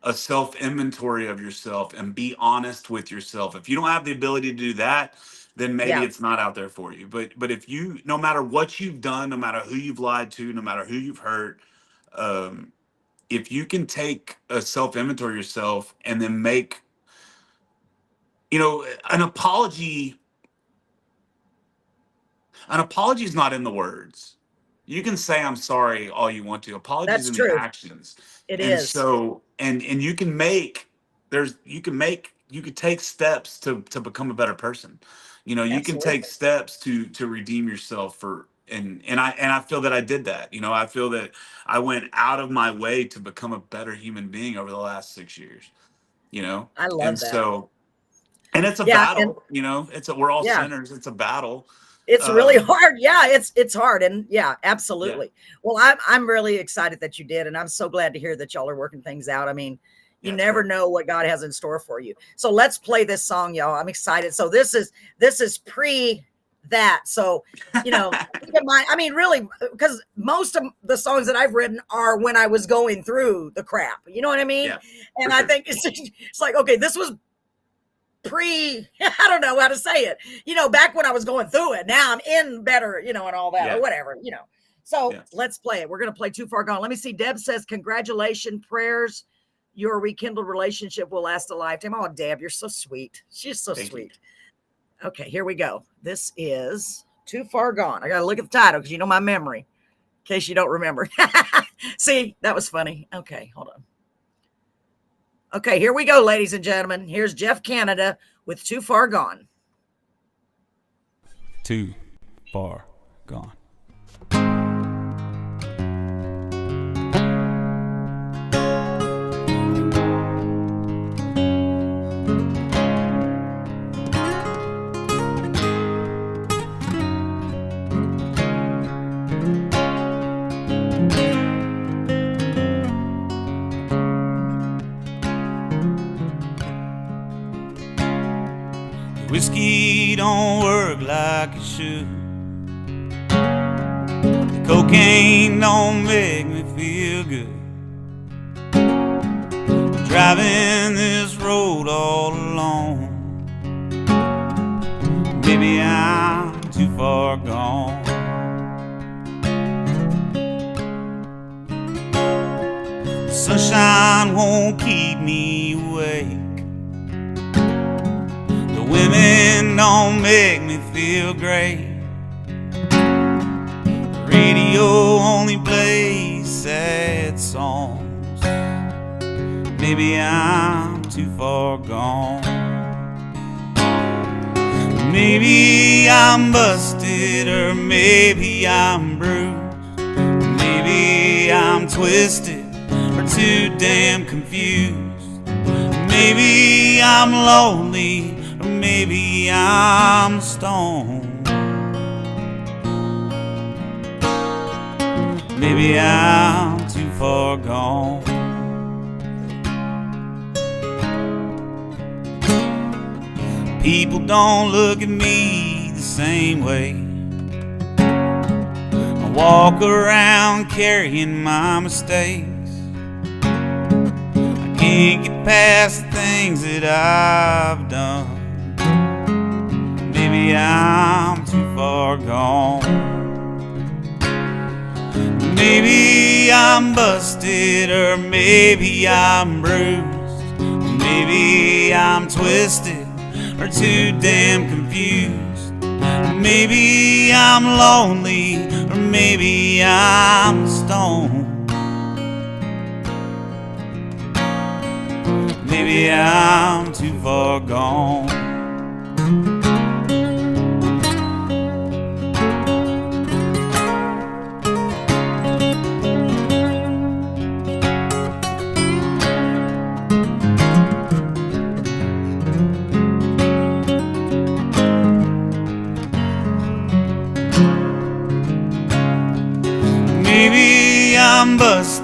a self inventory of yourself and be honest with yourself. If you don't have the ability to do that, then maybe Yeah. it's not out there for you. But if you, no matter what you've done, no matter who you've lied to, no matter who you've hurt, um, if you can take a self inventory of yourself and then make, an apology. An apology is not in the words. You can say I'm sorry all you want to. Apologies That's in the true. actions. It And is. so and you can take steps to become a better person. You can take Absolutely. steps to redeem yourself for and I feel that I did that. I feel that I went out of my way to become a better human being over the last 6 years, you know? I And love that. so and it's a Yeah. And battle, we're all yeah, sinners. It's a battle. it's really Um, hard. Yeah, it's hard. And yeah, yeah. absolutely. Well, I'm really excited that you did, and I'm so glad to hear that y'all are working things out. I mean, you Yeah, it's never great. know what God has in store for you. So let's play this song, y'all. I'm excited. So this is pre that. So, keep in mind, I mean, really, because most of the songs that I've written are when I was going through the crap. You know what I mean? Yeah, for And I sure. think it's like, okay, this was I don't know how to say it, back when I was going through it. Now I'm in better, and all that or Yeah, whatever. So yeah. let's play it. We're going to play Too Far Gone. Let me see. Deb says, congratulations, prayers. Your rekindled relationship will last a lifetime. Oh, Deb, you're so sweet. She's so Thank you. sweet. Okay, here we go. This is Too Far Gone. I got to look at the title because my memory, in case you don't remember. See, that was funny. Okay, hold on. Okay, here we go, ladies and gentlemen. Here's Jeff Canada with Too Far Gone. Too far gone. Whiskey don't work like it should. The cocaine don't make me feel good. Driving this road all alone. Maybe I'm too far gone. The sunshine won't keep me awake. Women don't make me feel great. The radio only plays sad songs. Maybe I'm too far gone. Maybe I'm busted, or maybe I'm bruised. Maybe I'm twisted, or too damn confused. Maybe I'm lonely, or maybe I'm stoned. Maybe I'm too far gone. People don't look at me the same way. I walk around carrying my mistakes. I can't get past the things that I've done. Maybe I'm too far gone. Maybe I'm busted, or maybe I'm bruised. Maybe I'm twisted, or too damn confused. Maybe I'm lonely, or maybe I'm stoned. Maybe I'm too far gone.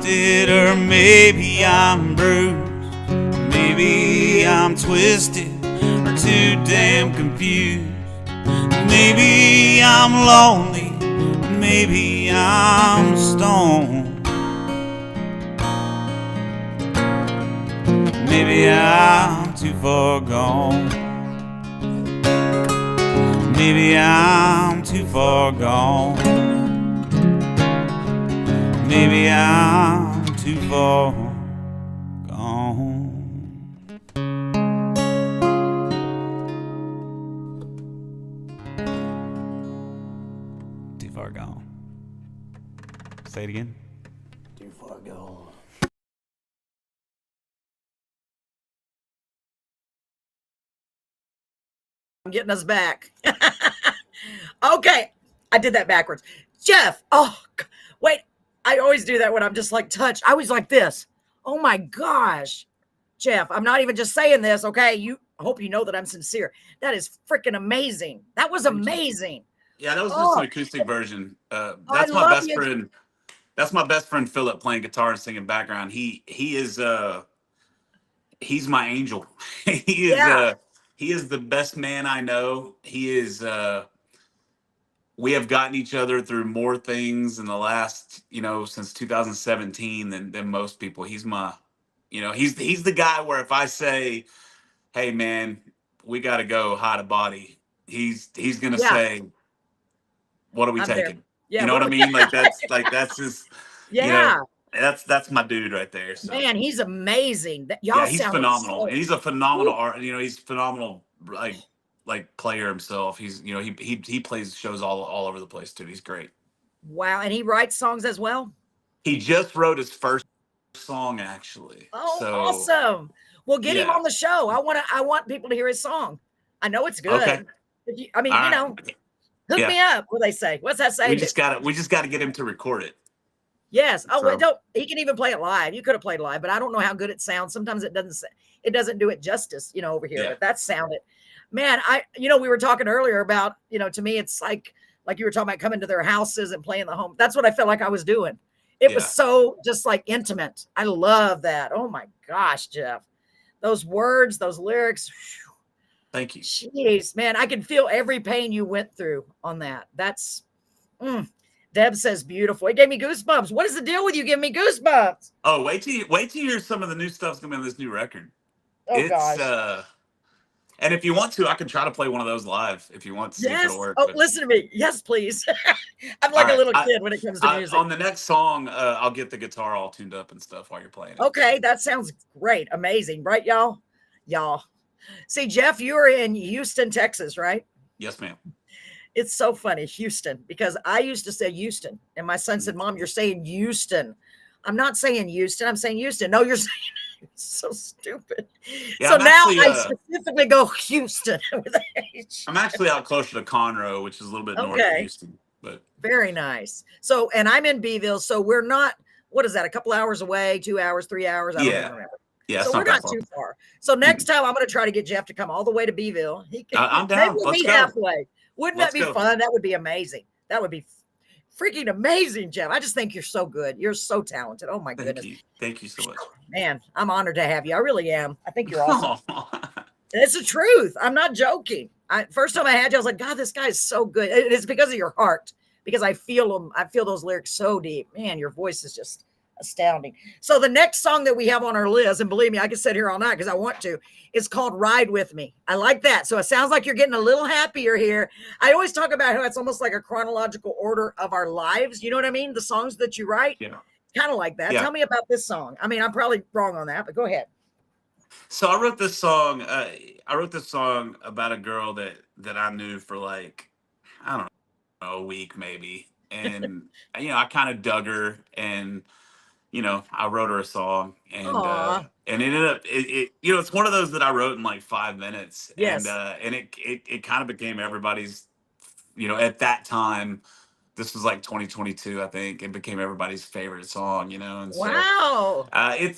lifted, or maybe I'm bruised. Maybe I'm twisted or too damn confused. Maybe I'm lonely, maybe I'm stoned. Maybe I'm too far gone. Maybe I'm too far gone. Maybe I'm too far gone. Too far gone. Say it again. Too far gone. I'm getting us back. Okay. I did that backwards. Jeff. Oh, wait. I always do that when I'm just like touched. I was like this. Oh my gosh. Jeff, I'm not even just saying this. Okay. I hope you know that I'm sincere. That is freaking amazing. That was amazing. Yeah, that was just an acoustic version. I That's my love best you. friend. That's my best friend Philip playing guitar and singing background. He's my angel. he is Yeah. he is the best man I know. We have gotten each other through more things in the last, since 2017 than most people. He's he's the guy where if I say, "Hey man, we got to go hide a body," he's going to Yeah. say, "What are we I'm there. taking?" Yeah. You know what I mean? That's his, Yeah. that's my dude right there. So Man, he's amazing. Y'all yeah, he's sound phenomenal. so. And he's a phenomenal art. He's phenomenal, like player himself. He's, he plays shows all over the place too. He's great. Wow. And he writes songs as well. He just wrote his first song actually. Oh, So awesome. Well, get him yeah. on the show. I want people to hear his song. I know it's good. Okay. I mean, All right. hook Yeah. me up. What they say? What's that say? We just gotta get him to record it. Yes. Oh, wait, So he can even play it live. You could have played live, but I don't know how good it sounds. Sometimes it doesn't do it justice, over here. Yeah. But that sounded, man, we were talking earlier about, to me, it's like you were talking about coming to their houses and playing the home. That's what I felt like I was doing. It was Yeah. so just like intimate. I love that. Oh my gosh, Jeff. Those words, those lyrics. Thank you. Jeez, man, I can feel every pain you went through on that. That's, Deb says beautiful. It gave me goosebumps. What is the deal with you giving me goosebumps? Oh, wait till you hear some of the new stuff's gonna be on this new record. Oh gosh. And if you want to, I can try to play one of those live if you want to see if Yes. it'll work. Oh, But listen to me. Yes, please. I'm like a little kid when it comes to music. On the next song, I'll get the guitar all tuned up and stuff while you're playing it. Okay, that sounds great. Amazing, right, y'all? Y'all. See, Jeff, you are in Houston, Texas, right? Yes, ma'am. It's so funny, Houston, because I used to say Houston, and my son said, "Mom, you're saying Houston." I'm not saying Houston. I'm saying Houston. No, you're saying it's so stupid. Yeah, so I'm now actually, I specifically go Houston with a H. I'm actually out closer to Conroe, which is a little bit north of Houston. But very nice. So, and I'm in Beeville, so we're not. What is that? A couple hours away? 2 hours? 3 hours? I don't even remember. Yeah, so we're not too far. So next time I'm going to try to get Jeff to come all the way to Beeville. He can. I'm down. Maybe we'll Let's meet go. halfway. Wouldn't Let's that be go. fun? That would be amazing. That would be freaking amazing, Jeff. I just think you're so good. You're so talented. Oh my goodness. Thank you so much. Man, I'm honored to have you. I really am. I think you're awesome. Oh. It's the truth. I'm not joking. First time I had you, I was like, God, this guy is so good. It's because of your heart, because I feel them. I feel those lyrics so deep. Man, your voice is just astounding. So the next song that we have on our list, and believe me, I could sit here all night because I want to, is called Ride With Me. I like that. So it sounds like you're getting a little happier here. I always talk about how it's almost like a chronological order of our lives. You know what I mean? The songs that you write, kind of like that. Yeah. Tell me about this song. I mean, I'm probably wrong on that, but go ahead. So I wrote this song. I wrote this song about a girl that I knew for like, I don't know, a week maybe, and I kind of dug her, and I wrote her a song, and it ended up it's one of those that I wrote in like 5 minutes, Yes. and it kind of became everybody's, at that time. This was like 2022, I think. It became everybody's favorite song, and wow. So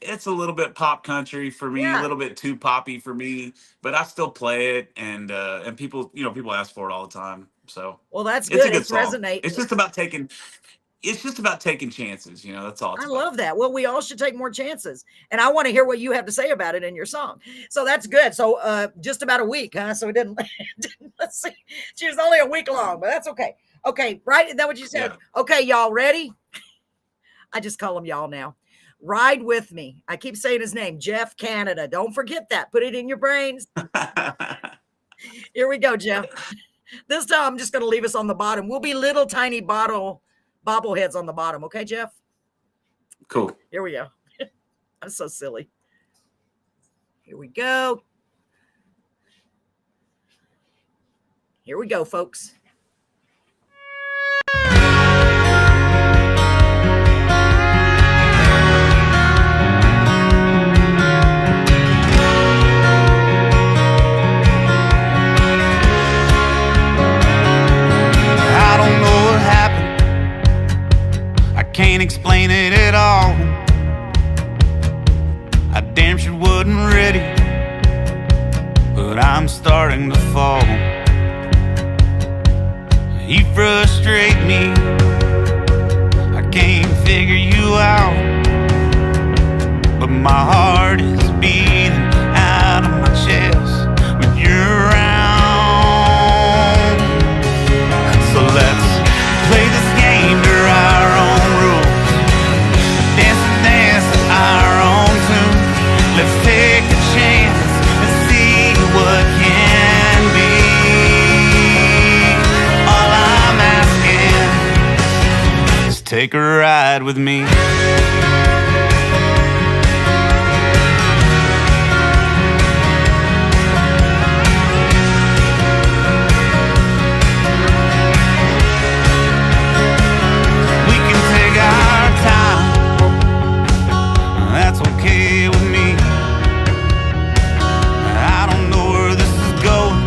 it's a little bit pop country for me, a little bit too poppy for me, but I still play it, and people, people ask for it all the time. So well, that's it's good. a good It's song. resonating. It's just about taking it's just about taking chances. You know, that's all it's I about. love that. Well, we all should take more chances. And I want to hear what you have to say about it in your song. So that's good. So just about a week, huh? So it didn't, let's see. She was only a week long, but that's okay. Okay, right? Is that what you said? Yeah. Okay, y'all ready? I just call him y'all now. Ride with me. I keep saying his name, Jeff Canada. Don't forget that. Put it in your brains. Here we go, Jeff. This time I'm just going to leave us on the bottom. We'll be little tiny bobbleheads on the bottom. Okay, Jeff? Cool. Here we go. I'm so silly. Here we go. Here we go, folks. I don't know what happened. I can't explain it at all. I damn sure wasn't ready, but I'm starting to fall. You frustrate me, I can't figure you out, but my heart is beating out of my chest when you're around. So let's play this game to our own rules, dance to dance to our own tune. Let's take a chance and see what can be. All I'm asking is take a ride with me. We can take our time, that's okay with me. I don't know where this is going,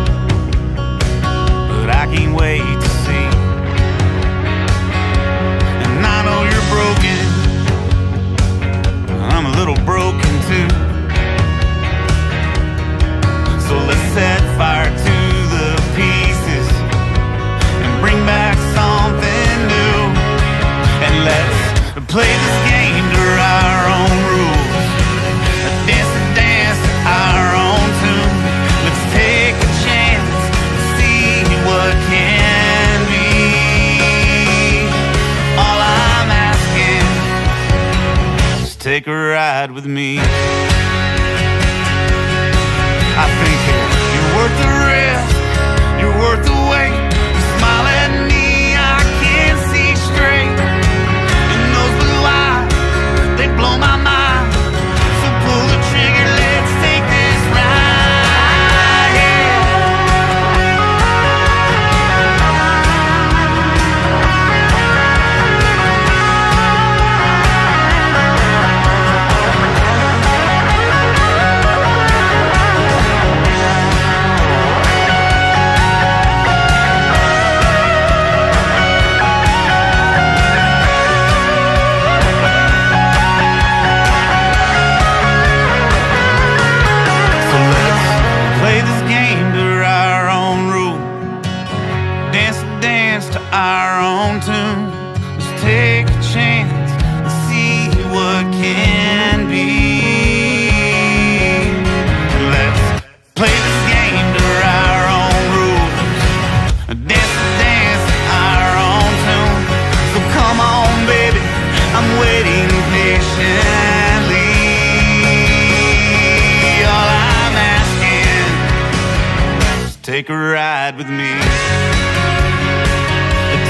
but I can't wait to see. And I know you're broken, I'm a little broken too. So let's set fire to the pieces and bring back something new. And let's play this game to our own rules, dance to dance to our own tune. Let's take a chance to see what can be. All I'm asking is take a ride with me. I think you're worth the risk, you're worth the wait. You smile at me, I can't see straight. And those blue eyes, they blow my mind. So pull the trigger, let's take this ride. Yeah. So let's play this game to our own rule, dance to our own tune. Let's take a chance and see what can be. Let's play this game to our own rules, dance to our own tune. So come on, baby, I'm waiting patiently. All I'm asking is take a ride with me.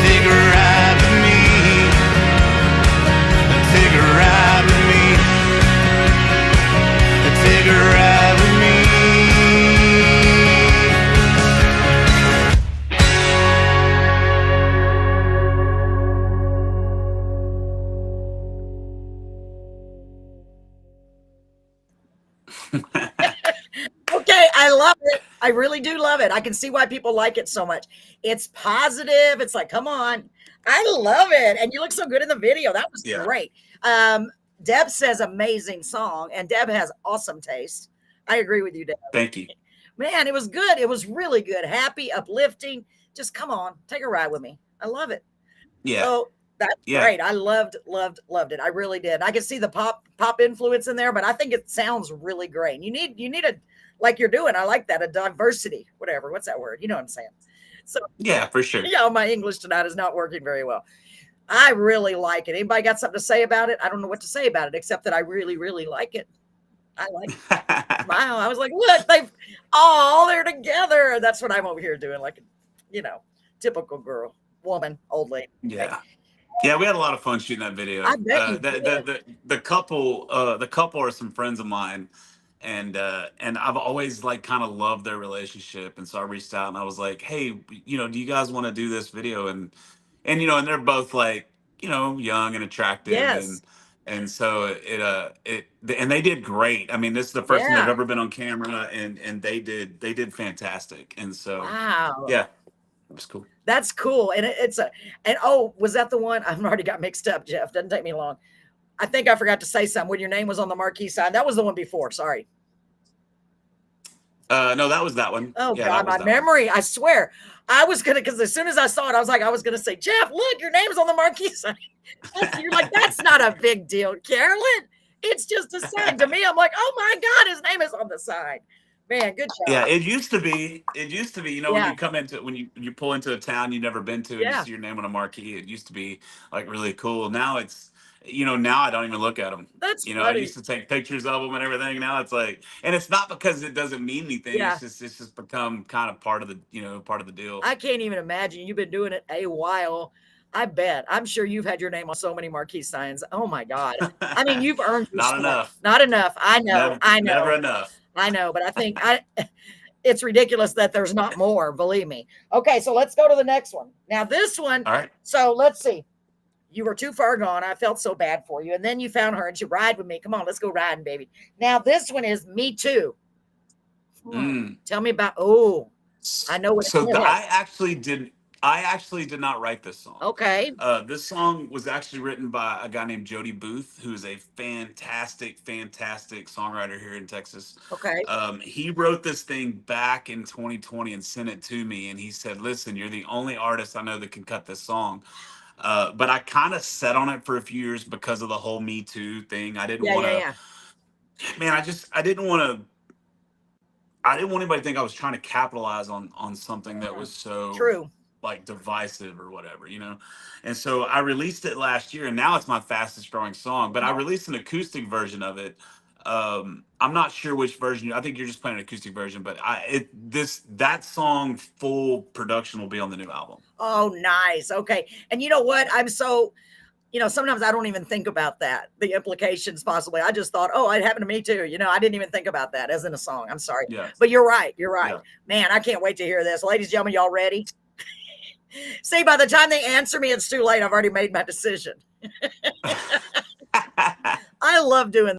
Take a ride with me. Take a ride with me. Take a ride with me. Okay, I love it. I really do love it. I can see why people like it so much. It's positive. It's like, come on. I love it. And you look so good in the video. That was Yeah. great. Deb says amazing song, and Deb has awesome taste. I agree with you, Deb. Thank you. Man, it was good. It was really good. Happy, uplifting. Just come on, take a ride with me. I love it. Yeah. So That's Yeah. great. I loved it. I really did. I could see the pop influence in there, but I think it sounds really great. And you need a, like you're doing. I like that, a diversity, whatever. What's that word? You know what I'm saying? So Yeah, for sure. yeah, my English tonight is not working very well. I really like it. Anybody got something to say about it? I don't know what to say about it except that I really, really like it. I like it. Wow. I was like, look, they're together. That's what I'm over here doing, like, typical girl, woman, old lady. Yeah. Yeah, we had a lot of fun shooting that video. I bet you The couple are some friends of mine, and I've always like kind of loved their relationship, and so I reached out and I was like, hey, do you guys want to do this video? And they're both like, young and attractive, Yes. and so and they did great. I mean, this is the first time they've Yeah. ever been on camera, and they did fantastic, and so Wow. yeah, it was cool. That's cool. And was that the one? I've already got mixed up, Jeff. Doesn't take me long. I think I forgot to say something when your name was on the marquee sign. That was the one before. Sorry. No, that was that one. Oh Yeah, God, that was my that one. memory. I swear. I was gonna, because as soon as I saw it, I was gonna say, Jeff, look, your name's on the marquee sign. You're like, that's not a big deal, Carolyn. It's just a sign. To me, I'm like, oh my God, his name is on the sign. Man, good job. Yeah, it used to be, when Yeah. you come into, when you pull into a town you've never been to and you Yeah. see your name on a marquee, it used to be like really cool. Now it's, now I don't even look at them. That's I funny. used to take pictures of them and everything. Now it's like, and it's not because it doesn't mean anything. Yeah. It's just become kind of part of the deal. I can't even imagine. You've been doing it a while. I bet. I'm sure you've had your name on so many marquee signs. Oh my God. I mean, you've earned your Not spot. enough. Not enough. I know. Never enough. I know, but I think it's ridiculous that there's not more, believe me. Okay, so let's go to the next one. Now this one, All right. so let's see. You were too far gone. I felt so bad for you. And then you found her and she ride with me. Come on, let's go riding, baby. Now this one is Me Too. Tell me about, I know what So it is. I actually did not write this song. Okay. This song was actually written by a guy named Jody Booth, who is a fantastic songwriter here in Texas. Okay. He wrote this thing back in 2020 and sent it to me, and he said, "Listen, you're the only artist I know that can cut this song." But I kind of sat on it for a few years because of the whole Me Too thing. I didn't want to. Man, I didn't want anybody to think I was trying to capitalize on something that was so True. like divisive or whatever, And so I released it last year, and now it's my fastest growing song. But I released an acoustic version of it. I'm not sure which version. I think you're just playing an acoustic version, but that song full production will be on the new album. Oh, nice. Okay. And you know what? I'm so, sometimes I don't even think about that, the implications possibly. I just thought, oh, it happened to me too. I didn't even think about that as in a song. I'm sorry. Yeah. But you're right. You're right. Yeah. Man, I can't wait to hear this. Ladies and gentlemen, y'all ready? See, by the time they answer me, it's too late. I've already made my decision. I love doing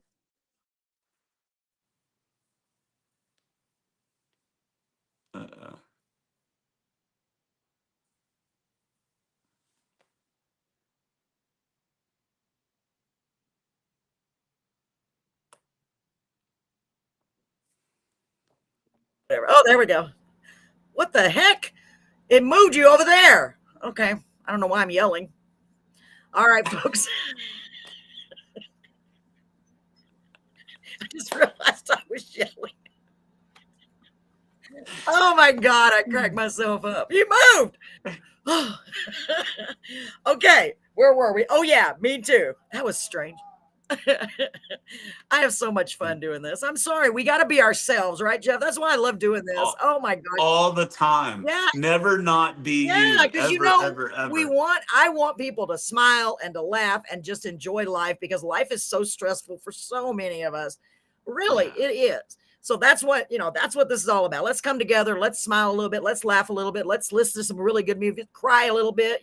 Oh, there we go. What the heck? It moved you over there. Okay. I don't know why I'm yelling. All right, folks. I just realized I was yelling. Oh my God, I cracked myself up. You moved. Okay, where were we? Oh yeah, Me Too. That was strange. I have so much fun doing this. I'm sorry. We got to be ourselves, right, Jeff? That's why I love doing this. Oh my God. All the time. Yeah. Never not be you. Because ever. I want people to smile and to laugh and just enjoy life, because life is so stressful for so many of us. Really, it is. So that's what this is all about. Let's come together. Let's smile a little bit. Let's laugh a little bit. Let's listen to some really good music, cry a little bit,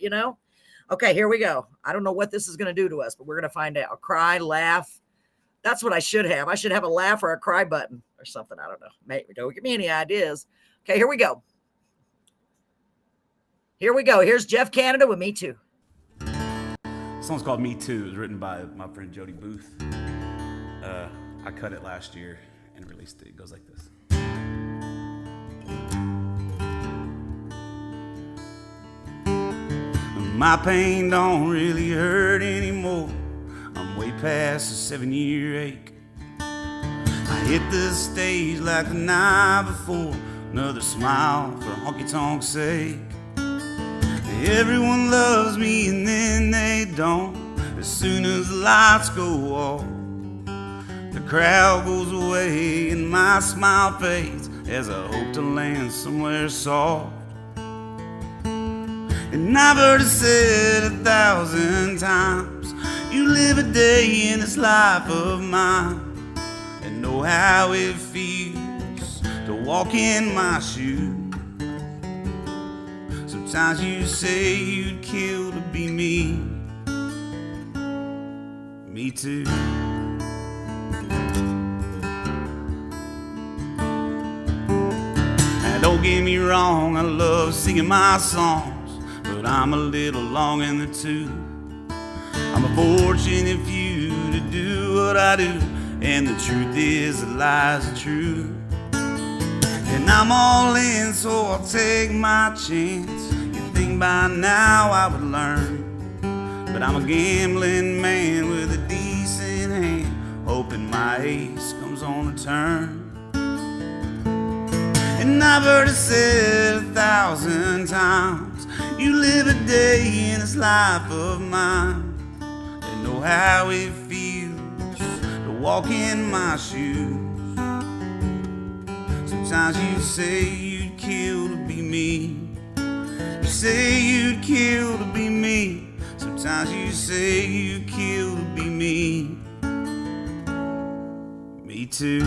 Okay, here we go. I don't know what this is going to do to us, but we're going to find out. Cry, laugh. That's what I should have. I should have a laugh or a cry button or something. I don't know. Maybe. Don't give me any ideas. Okay, here we go. Here we go. Here's Jeff Canada with Me Too. The song's called Me Too. It was written by my friend Jody Booth. I cut it last year and released it. It goes like this. My pain don't really hurt anymore. I'm way past the 7-year ache. I hit the stage like the night before. Another smile for honky-tonk's sake. Everyone loves me and then they don't. As soon as the lights go off, the crowd goes away and my smile fades as I hope to land somewhere soft. And I've heard it said 1,000 times, you live a day in this life of mine and know how it feels to walk in my shoes. Sometimes you say you'd kill to be me. Me too. Now don't get me wrong, I love singing my songs, but I'm a little long in the tooth. I'm a fortunate few to do what I do, and the truth is the lies are true. And I'm all in, so I'll take my chance. You'd think by now I would learn, but I'm a gambling man with a decent hand, hoping my ace comes on a turn. And I've heard it said 1,000 times, you live a day in this life of mine and know how it feels to walk in my shoes. Sometimes you say you'd kill to be me. You say you'd kill to be me. Sometimes you say you'd kill to be me. Me too.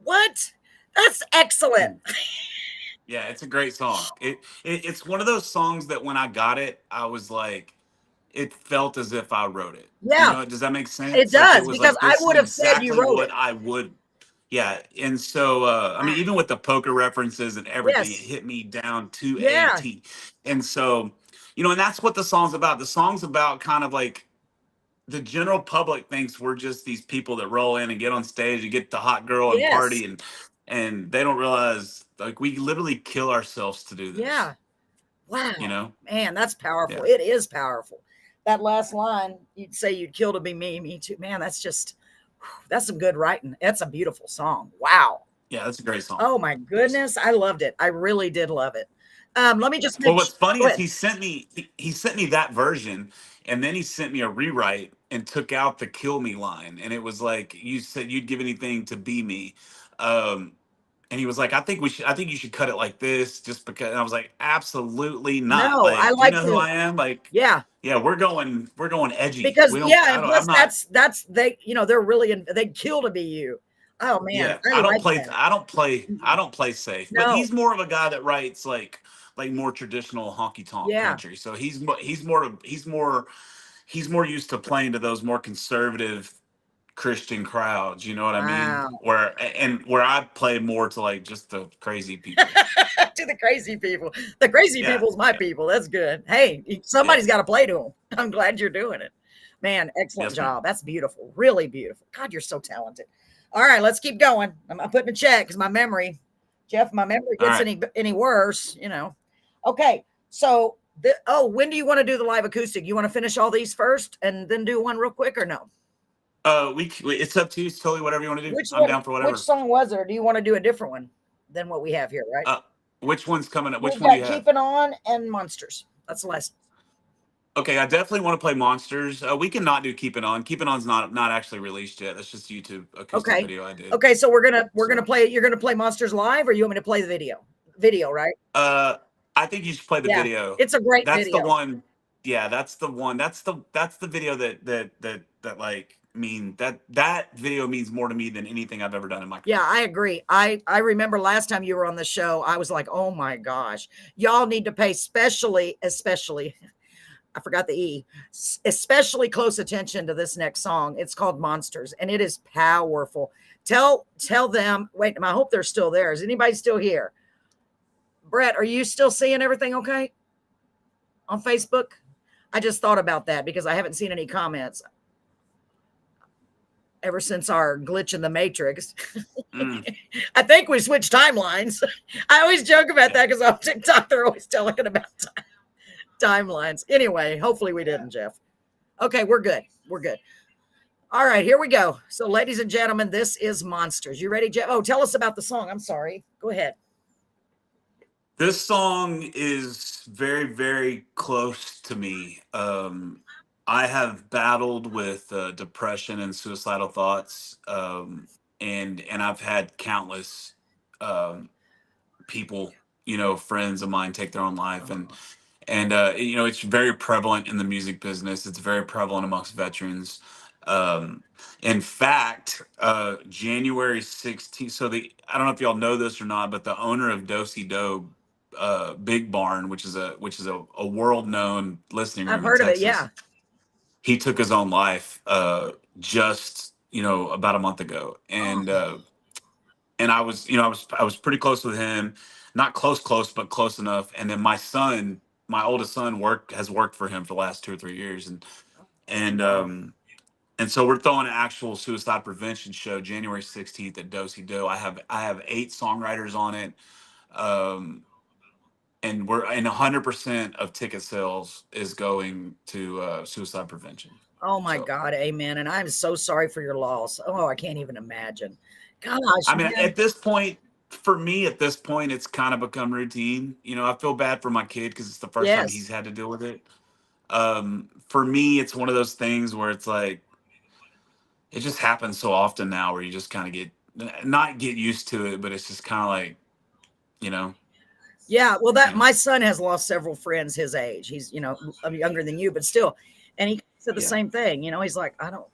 What? That's excellent. Yeah, it's a great song. It's one of those songs that when I got it, I was like, it felt as if I wrote it. Yeah. You know, does that make sense? It Like, does, it was because like, I this is would have said you exactly wrote what it. I would. Yeah. And so, I mean, even with the poker references and everything, Yes. it hit me down to Yeah. a T. And so, you know, and that's what the song's about. The song's about kind of like, the general public thinks we're just these people that roll in and get on stage and get the hot girl and Yes. party, and they don't realize like we literally kill ourselves to do this. Yeah. Wow. You know? Man, that's powerful. Yeah. It is powerful. That last line, you'd say you'd kill to be me, me too. Man, that's just, that's some good writing. That's a beautiful song. Wow. Yeah, that's a great song. Oh my goodness. I loved it. I really did love it. Let me just Well, what's funny go is ahead. he sent me that version, and then he sent me a rewrite and took out the "kill me" line, and it was like, you said you'd give anything to be me, and he was like, I think you should cut it like this, just because. And I was like, absolutely not. No, I Like, do you like know who I am? Like, yeah, yeah, we're going edgy. because We don't. yeah, I and don't. plus I'm not. that's they, they're really they'd kill to be you. Oh man, Yeah, I like that. I don't play safe. But No, he's more of a guy that writes like more traditional honky tonk yeah, country. So he's more used to playing to those more conservative Christian crowds. You know what I mean? wow. Where I play more to like just the crazy people. To the crazy people. The crazy Yeah, people's my yeah, people. That's good. Hey, yeah. somebody's got to play to them. I'm glad you're doing it. Man, excellent Yes, ma'am. job. That's beautiful. Really beautiful. God, you're so talented. All right, let's keep going. I'm putting a check because my memory, Jeff, my memory All gets right. any worse, Okay, so when do you want to do the live acoustic? You want to finish all these first and then do one real quick, or no? It's up to you. It's totally whatever you want to do. Which I'm one? down for Which whatever. song was it? Or do you want to do a different one than what we have here? Right? Which one's coming up? Which We've one do got you have? Keeping On and Monsters. That's the last. Okay, I definitely want to play Monsters. We can not do Keep It On. Keep It On's not actually released yet. That's just a YouTube acoustic Okay. video I did. Okay, so we're gonna play. You're gonna play Monsters live, or you want me to play the video? Video, right? I think you should play the Yeah, video. it's a great That's video. the one. Yeah, that's the one. That's the video that like that video means more to me than anything I've ever done in my career. Yeah, I agree. I remember last time you were on the show, I was like, oh my gosh, y'all need to pay especially I forgot the E, especially close attention to this next song. It's called Monsters, and it is powerful. Tell them, wait, I hope they're still there. Is anybody still here? Brett, are you still seeing everything okay? on Facebook? I just thought about that because I haven't seen any comments ever since our glitch in the matrix. I think we switched timelines. I always joke about that because on TikTok they're always talking about timelines. Anyway, hopefully we didn't, Jeff. Okay, we're good. We're good. All right, here we go. So, ladies and gentlemen, this is Monsters. You ready, Jeff? Oh, tell us about the song. I'm sorry. Go ahead. This song is very, very close to me. I have battled with depression and suicidal thoughts, and I've had countless people, friends of mine, take their own life, and it's very prevalent in the music business. It's very prevalent amongst veterans. In fact, January 16th. So I don't know if y'all know this or not, but the owner of Do-Si Do, Big Barn, which is a world known listening room I've heard in of Texas, it. Yeah. he took his own life just about a month ago, and I was pretty close with him, not close, but close enough. And then my oldest son has worked for him for the last 2 or 3 years, and so we're throwing an actual suicide prevention show January 16th at Do-Si Do. I have 8 songwriters on it. And 100% of ticket sales is going to suicide prevention. Oh my God, amen. And I'm so sorry for your loss. Oh, I can't even imagine. Gosh. I mean, at this point, for me, it's kind of become routine. I feel bad for my kid because it's the first time he's had to deal with it. For me, it's one of those things where it's like, it just happens so often now where you just kind of not get used to it, but it's just kind of like, Yeah, well, my son has lost several friends his age. He's, younger than you, but still. And he said the same thing. He's like, I don't,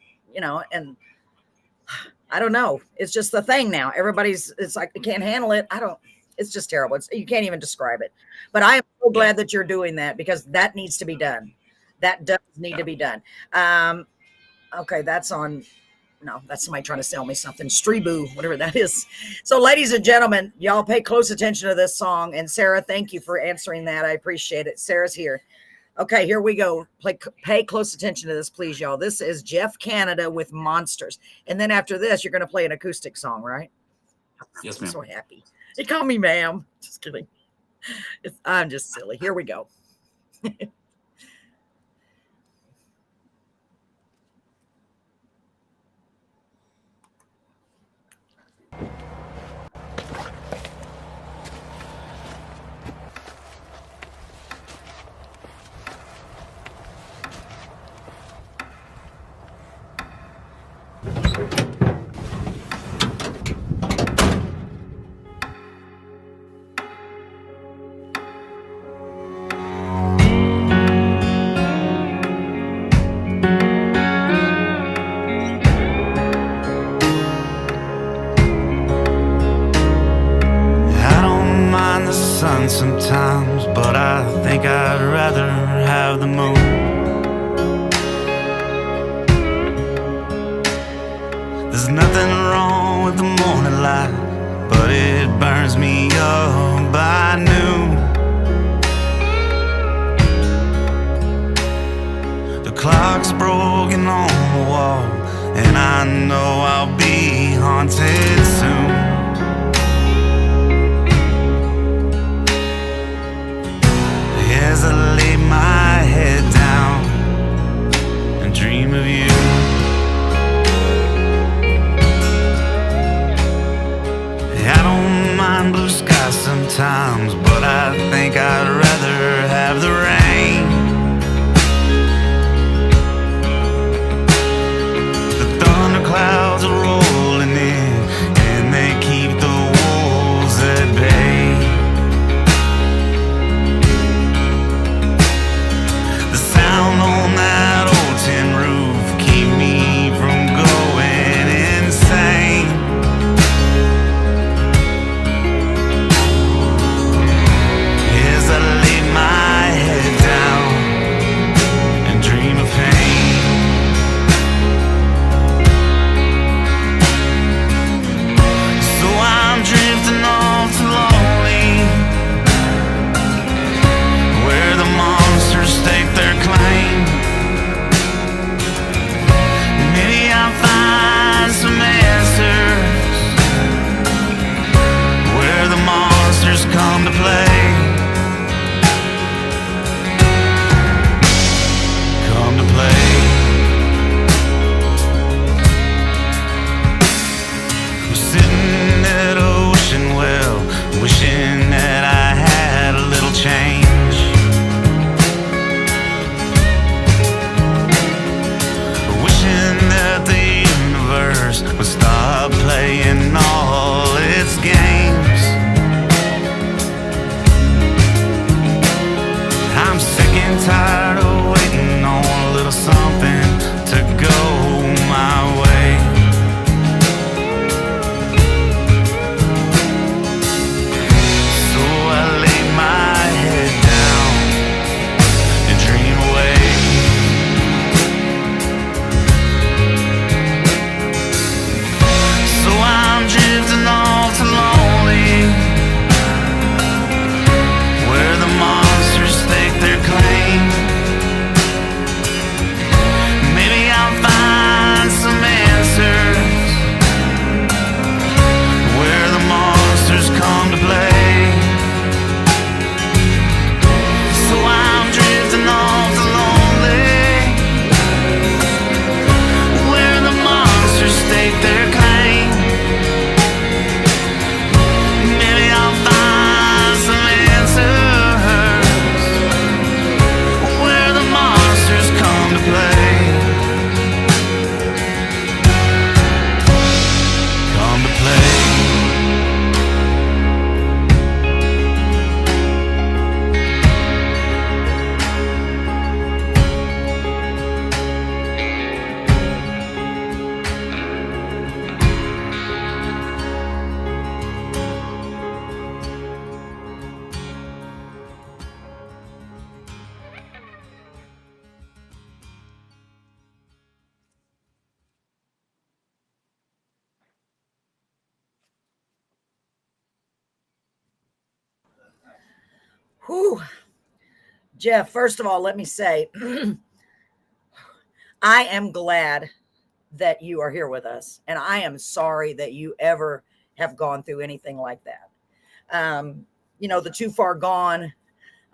and I don't know. It's just the thing now. It's like, they can't handle it. It's just terrible. You can't even describe it. But I am so glad that you're doing that because that needs to be done. That does need to be done. Okay, that's on. No, that's somebody trying to sell me something. Streeboo, whatever that is. So, ladies and gentlemen, y'all pay close attention to this song. And Sarah, thank you for answering that. I appreciate it. Sarah's here. Okay, here we go. Pay close attention to this, please, y'all. This is Jeff Canada with Monsters. And then after this, you're going to play an acoustic song, right? Yes, ma'am. I'm so happy. They call me ma'am. Just kidding. I'm just silly. Here we go. Sometimes, but I think I'd rather have the moon. There's nothing wrong with the morning light, but it burns me up by noon. The clock's broken on the wall, and I know I'll be haunted soon. As I lay my head down and dream of you, I don't mind blue skies sometimes, but I think I'd rather have the rain. would stop playing all its games. I'm sick and tired of waiting on a little something to go my way. So I lay my head down and dream away. So I'm drifting off to lonely, where the monsters stake their claim. Maybe I'll find some answers where the monsters come to play. So I'm drifting off to lonely, where the monsters stake their claim. Maybe I'll find some answers where the monsters come to play. Come to play. Whew. Jeff, first of all, let me say, I am glad that you are here with us. And I am sorry that you ever have gone through anything like that. The too far gone.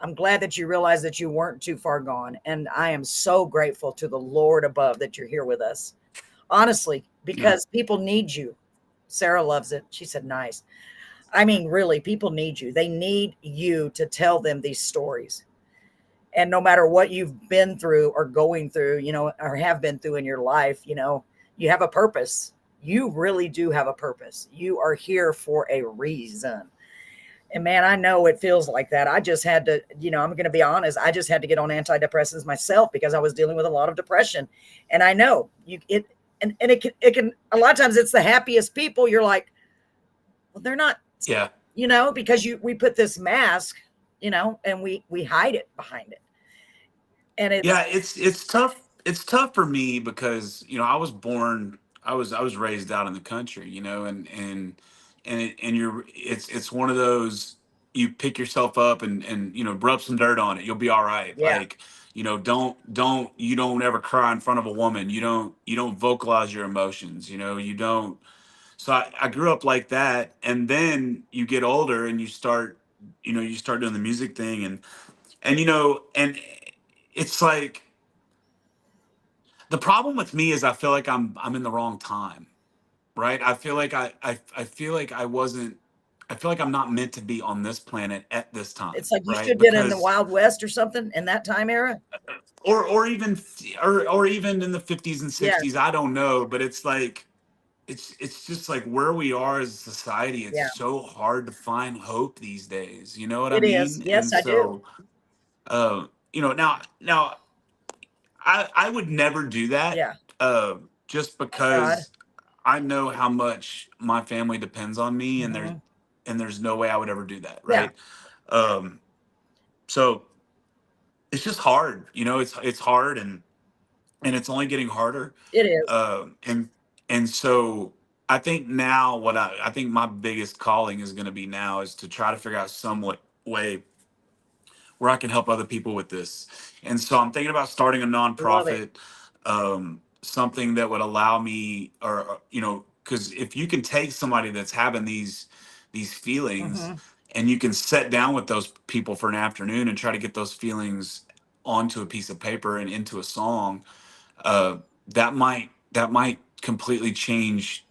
I'm glad that you realized that you weren't too far gone. And I am so grateful to the Lord above that you're here with us. Honestly, because people need you. Sarah loves it. She said, nice. I mean, really, people need you. They need you to tell them these stories. And no matter what you've been through or going through, or have been through in your life, you have a purpose. You really do have a purpose. You are here for a reason. And man, I know it feels like that. I just had to, I'm going to be honest. I just had to get on antidepressants myself because I was dealing with a lot of depression. And I know it can, a lot of times it's the happiest people. You're like, well, they're not, because we put this mask, and we hide it behind it. And it's tough. It's tough for me because I was raised out in the country, it's one of those, you pick yourself up and rub some dirt on it, you'll be all right. Yeah. Like, you don't ever cry in front of a woman. You don't vocalize your emotions. You don't. So I grew up like that, and then you get older and you start doing the music thing, and it's like, the problem with me is I feel like I'm in the wrong time, right? I feel like I feel like I'm not meant to be on this planet at this time, it's like you should right? have been in the Because Wild West or something in that time era. or even in the 50s and Yes. 60s, I don't know, but it's like, it's just like where we are as a society. Yeah. It's so hard to find hope these days. You know what I It is. mean? Yes, And I do. so, now I would never do that, Yeah. just Thank God. because I know how much my family depends on me, and Mhm. there's no way I would ever do that, Yeah. right? Um, so it's just hard. It's hard, and it's only getting harder. It is. And so I think now, I think my biggest calling is going to be now is to try to figure out some way where I can help other people with this. And so I'm thinking about starting a Love it. nonprofit, something that would allow me, because if you can take somebody that's having these feelings, Mhm. and you can sit down with those people for an afternoon and try to get those feelings onto a piece of paper and into a song, that might completely change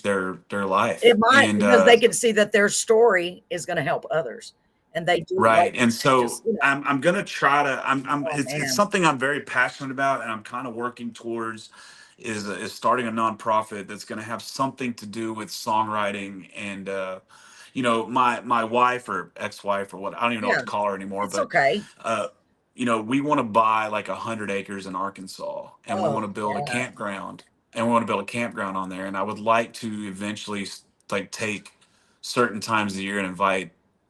their life. It might, And because they can see that their story is going to help others. and they do like Right. And so just, you know, I'm gonna try to oh it's man. something I'm very passionate about and I'm kind of working towards is starting a nonprofit that's gonna have something to do with songwriting and my wife or ex-wife or what I don't even know what Yeah, to call her anymore, it's but okay. uh we want to buy like 100 acres in Arkansas and we Oh want to build a yeah. campground and we want to build a campground on there and I would like to eventually like take certain times of the year and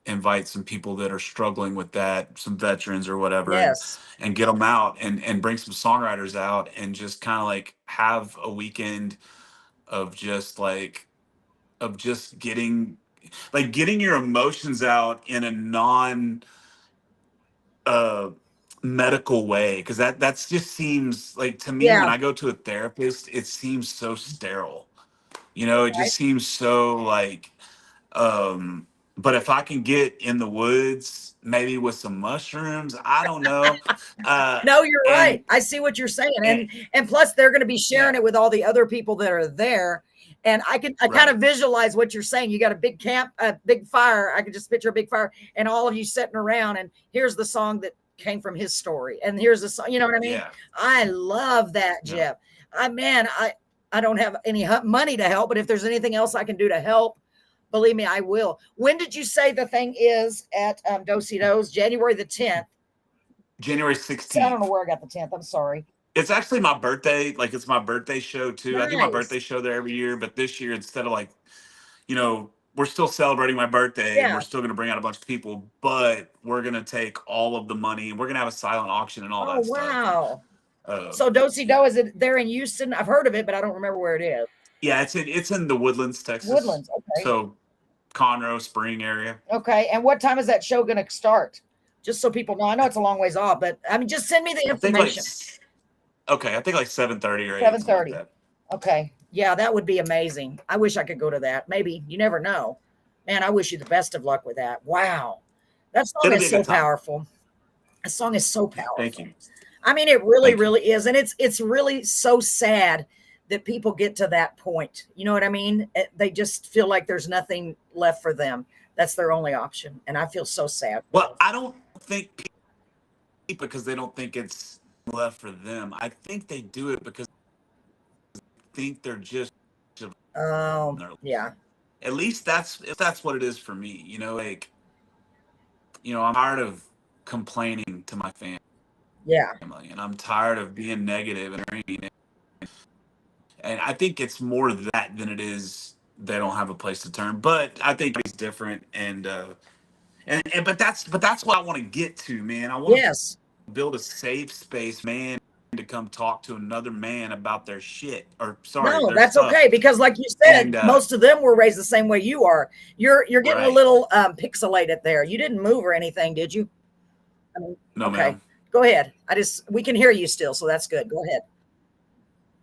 invite some people that are struggling with that, some veterans or whatever, Yes. and get them out and bring some songwriters out and just kind of like have a weekend of just like of just getting your emotions out in a non uh medical way because that's just seems like to me when Yeah. I go to a therapist it seems so sterile, it Right. just seems so like um but if I can get in the woods maybe with some mushrooms I don't know uh No, you're and right. I see what you're saying. and And plus they're going to be sharing yeah, it with all the other people that are there. And I kind of right, visualize what you're saying. You got a big camp, a big fire. I could just picture a big fire and all of you sitting around and here's the song that came from his story. And here's the song, you know what I mean? yeah, I love that, yeah. Jeff. I don't have any money to help, but if there's anything else I can do to help, believe me, I will. When did you say the thing is at Dosey Do's? January the 10th. January I don't know 16th. where I got the 10th. I'm sorry. It's actually my birthday, like it's my birthday show too. I do my birthday Nice. show there every year, but this year instead of like we're still celebrating my birthday and we're Yeah. still going to bring out a bunch of people, but we're going to take all of the money and we're going to have a silent auction and all Oh, that stuff. And wow. uh, So Dosey yeah, Do, is it there in Houston? I've heard of it, but I don't remember where it is. yeah, it's in the Woodlands, Texas. Woodlands. Okay. So Conroe Spring area. Okay. And what time is that show going to start? Just so people know. I know it's a long ways off, but I mean, just send me the I think like information. okay, I think like 7:30 or 8, something like 7:30. that. Okay. Yeah, that would be amazing. I wish I could go to that. Maybe. You never know. Man, I wish you the best of luck with that. Wow. That song It'll be is a so good time. powerful. That song is so Thank powerful. you. I mean, it really, Thank you. really is. And it's really so sad that people get to that point. You know what I mean? They just feel like there's nothing left for them. That's their only option. And I feel so sad. Well, I don't think because they don't think it's left for them. I think they do it because they think they're just Oh, yeah. at least that's what it is for me. Like I'm tired of complaining to my family, Yeah. and I'm tired of being negative and everything. And I think it's more that than it is they don't have a place to turn. But I think it's different, and but that's what I want to get to, man. I want to Yes. build a safe space, man, to come talk to another man about their shit or sorry, No, their that's stuff. okay because, like you said, And most of them were raised the same way you are. You're getting a right, little pixelated there. You didn't move or anything, did you? I mean, no, okay, ma'am. go ahead. We can hear you still, so that's good. Go ahead.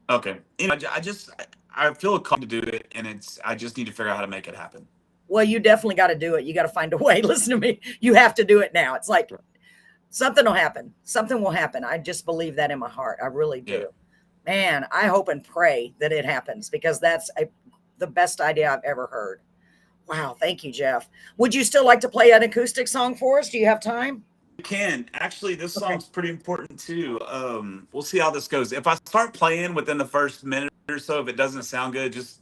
Okay, I feel a call to do it, and I just need to figure out how to make it happen. Well, you definitely got to do it. You got to find a way. Listen to me. You have to do it now. It's like something will happen. Something will happen. I just believe that in my heart. I really do. Yeah. Man, I hope and pray that it happens because that's the best idea I've ever heard. Wow. Thank you, Jeff. Would you still like to play an acoustic song for us? Do you have time? You can actually. This Okay. song's pretty important too. We'll see how this goes. If I start playing within the first minute or so, if it doesn't sound good, just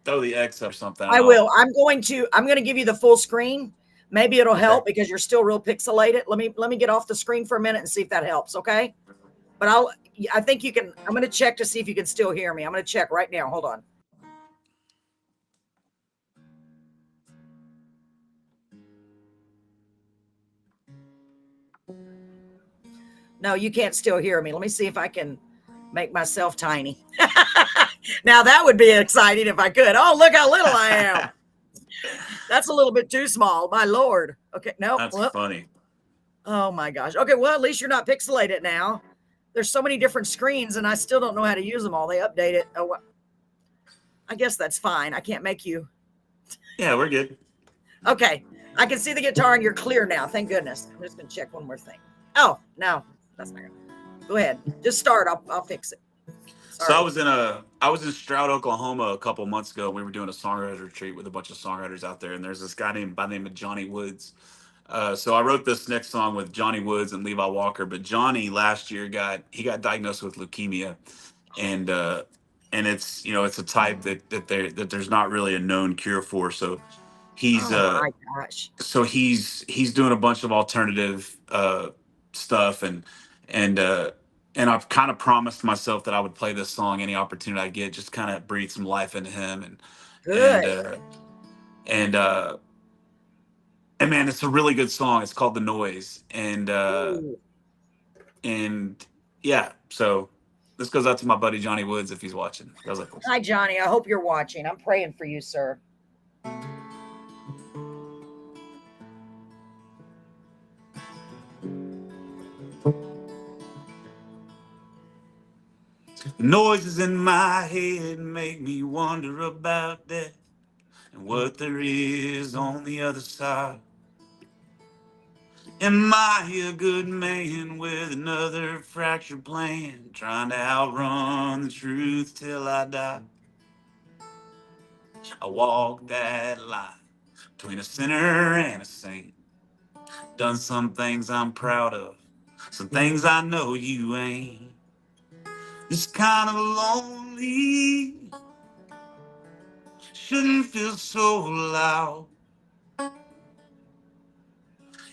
throw the X up or something. I will. I'm going to give you the full screen. Maybe it'll help because you're still real pixelated. Let me get off the screen for a minute and see if that helps. Okay. But I think you can. I'm going to check to see if you can still hear me. I'm going to check right now. Hold on. No, you can't still hear me. Let me see if I can make myself tiny. Now that would be exciting if I could. Oh, look how little I am. That's a little bit too small. My Lord. Okay. No. That's funny. Oh my gosh. Okay. Well, at least you're not pixelated now. There's so many different screens and I still don't know how to use them all. They update it. Oh, I guess that's fine. I can't make you. Yeah, we're good. Okay. I can see the guitar and you're clear now. Thank goodness. I'm just going to check one more thing. Oh, no, that's not good. Go ahead. Just start. I'll fix it. Sorry. So I was in Stroud, Oklahoma a couple months ago. We were doing a songwriter retreat with a bunch of songwriters out there, and there's this guy by the name of Johnny Woods. So I wrote this next song with Johnny Woods and Levi Walker, but Johnny last year got diagnosed with leukemia, and it's it's a type that there's not really a known cure for. So he's Oh my gosh. he's doing a bunch of alternative stuff, and and I've kind of promised myself that I would play this song any opportunity I get, just kind of breathe some life into him, Good. and and uh and man, it's a really good song. It's called The Noise. Ooh. And yeah, so this goes out to my buddy Johnny Woods if he's watching. Goes like this. Hi, Johnny. I hope you're watching. I'm praying for you, sir. Noises in my head make me wonder about death and what there is on the other side. Am I a good man with another fractured plan, trying to outrun the truth till I die? I walk that line between a sinner and a saint. Done some things I'm proud of, some things I know you ain't. This kind of lonely shouldn't feel so loud.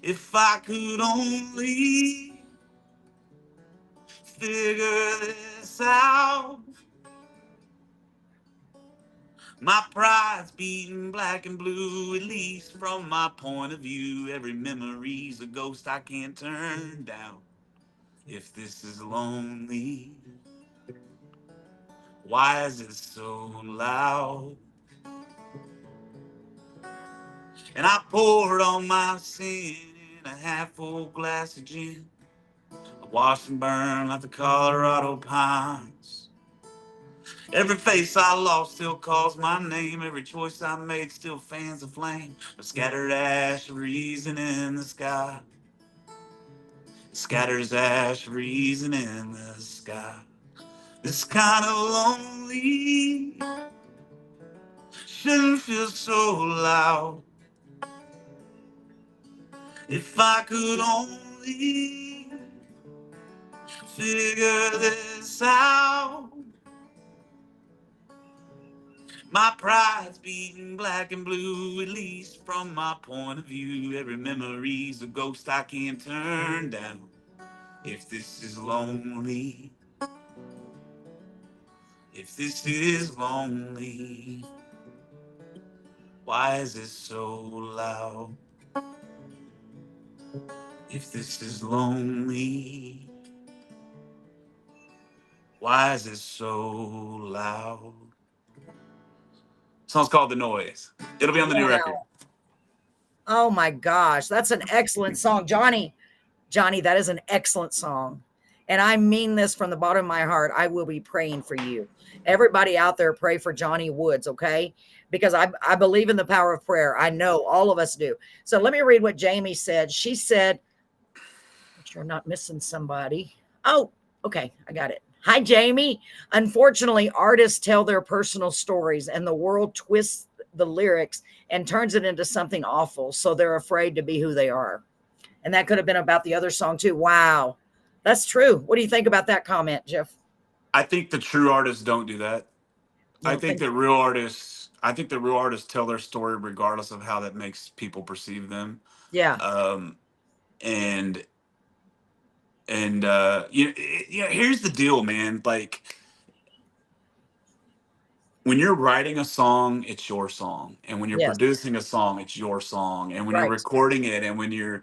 If I could only figure this out. My pride's beating black and blue, at least from my point of view. Every memory's a ghost I can't turn down. If this is lonely, why is it so loud? And I poured all my sin in a half full glass of gin. I wash and burn like the Colorado pines. Every face I lost still calls my name. Every choice I made still fans the flame. A scattered ash of reason in the sky. Scatters ash of reason in the sky. This kind of lonely shouldn't feel so loud. If I could only figure this out. My pride's beating black and blue, at least from my point of view. Every memory's a ghost I can't turn down. If this is lonely, if this is lonely, why is it so loud? If this is lonely, why is it so loud? Song's called The Noise. It'll be on the new record. Oh my gosh, that's an excellent song. Johnny, that is an excellent song. And I mean this from the bottom of my heart. I will be praying for you. Everybody out there, pray for Johnny Woods, okay? Because I believe in the power of prayer. I know all of us do. So let me read what Jamie said. She said, make sure I'm not missing somebody. Oh, okay, I got it. Hi, Jamie. Unfortunately, artists tell their personal stories and the world twists the lyrics and turns it into something awful. So they're afraid to be who they are. And that could have been about the other song too. Wow. That's true. What do you think about that comment, Jeff? I think the true artists don't do that. I think that real artists tell their story regardless of how that makes people perceive them. Yeah. And here's the deal, man. Like, when you're writing a song, it's your song, and when you're producing a song, it's your song, and when you're recording it, and when you're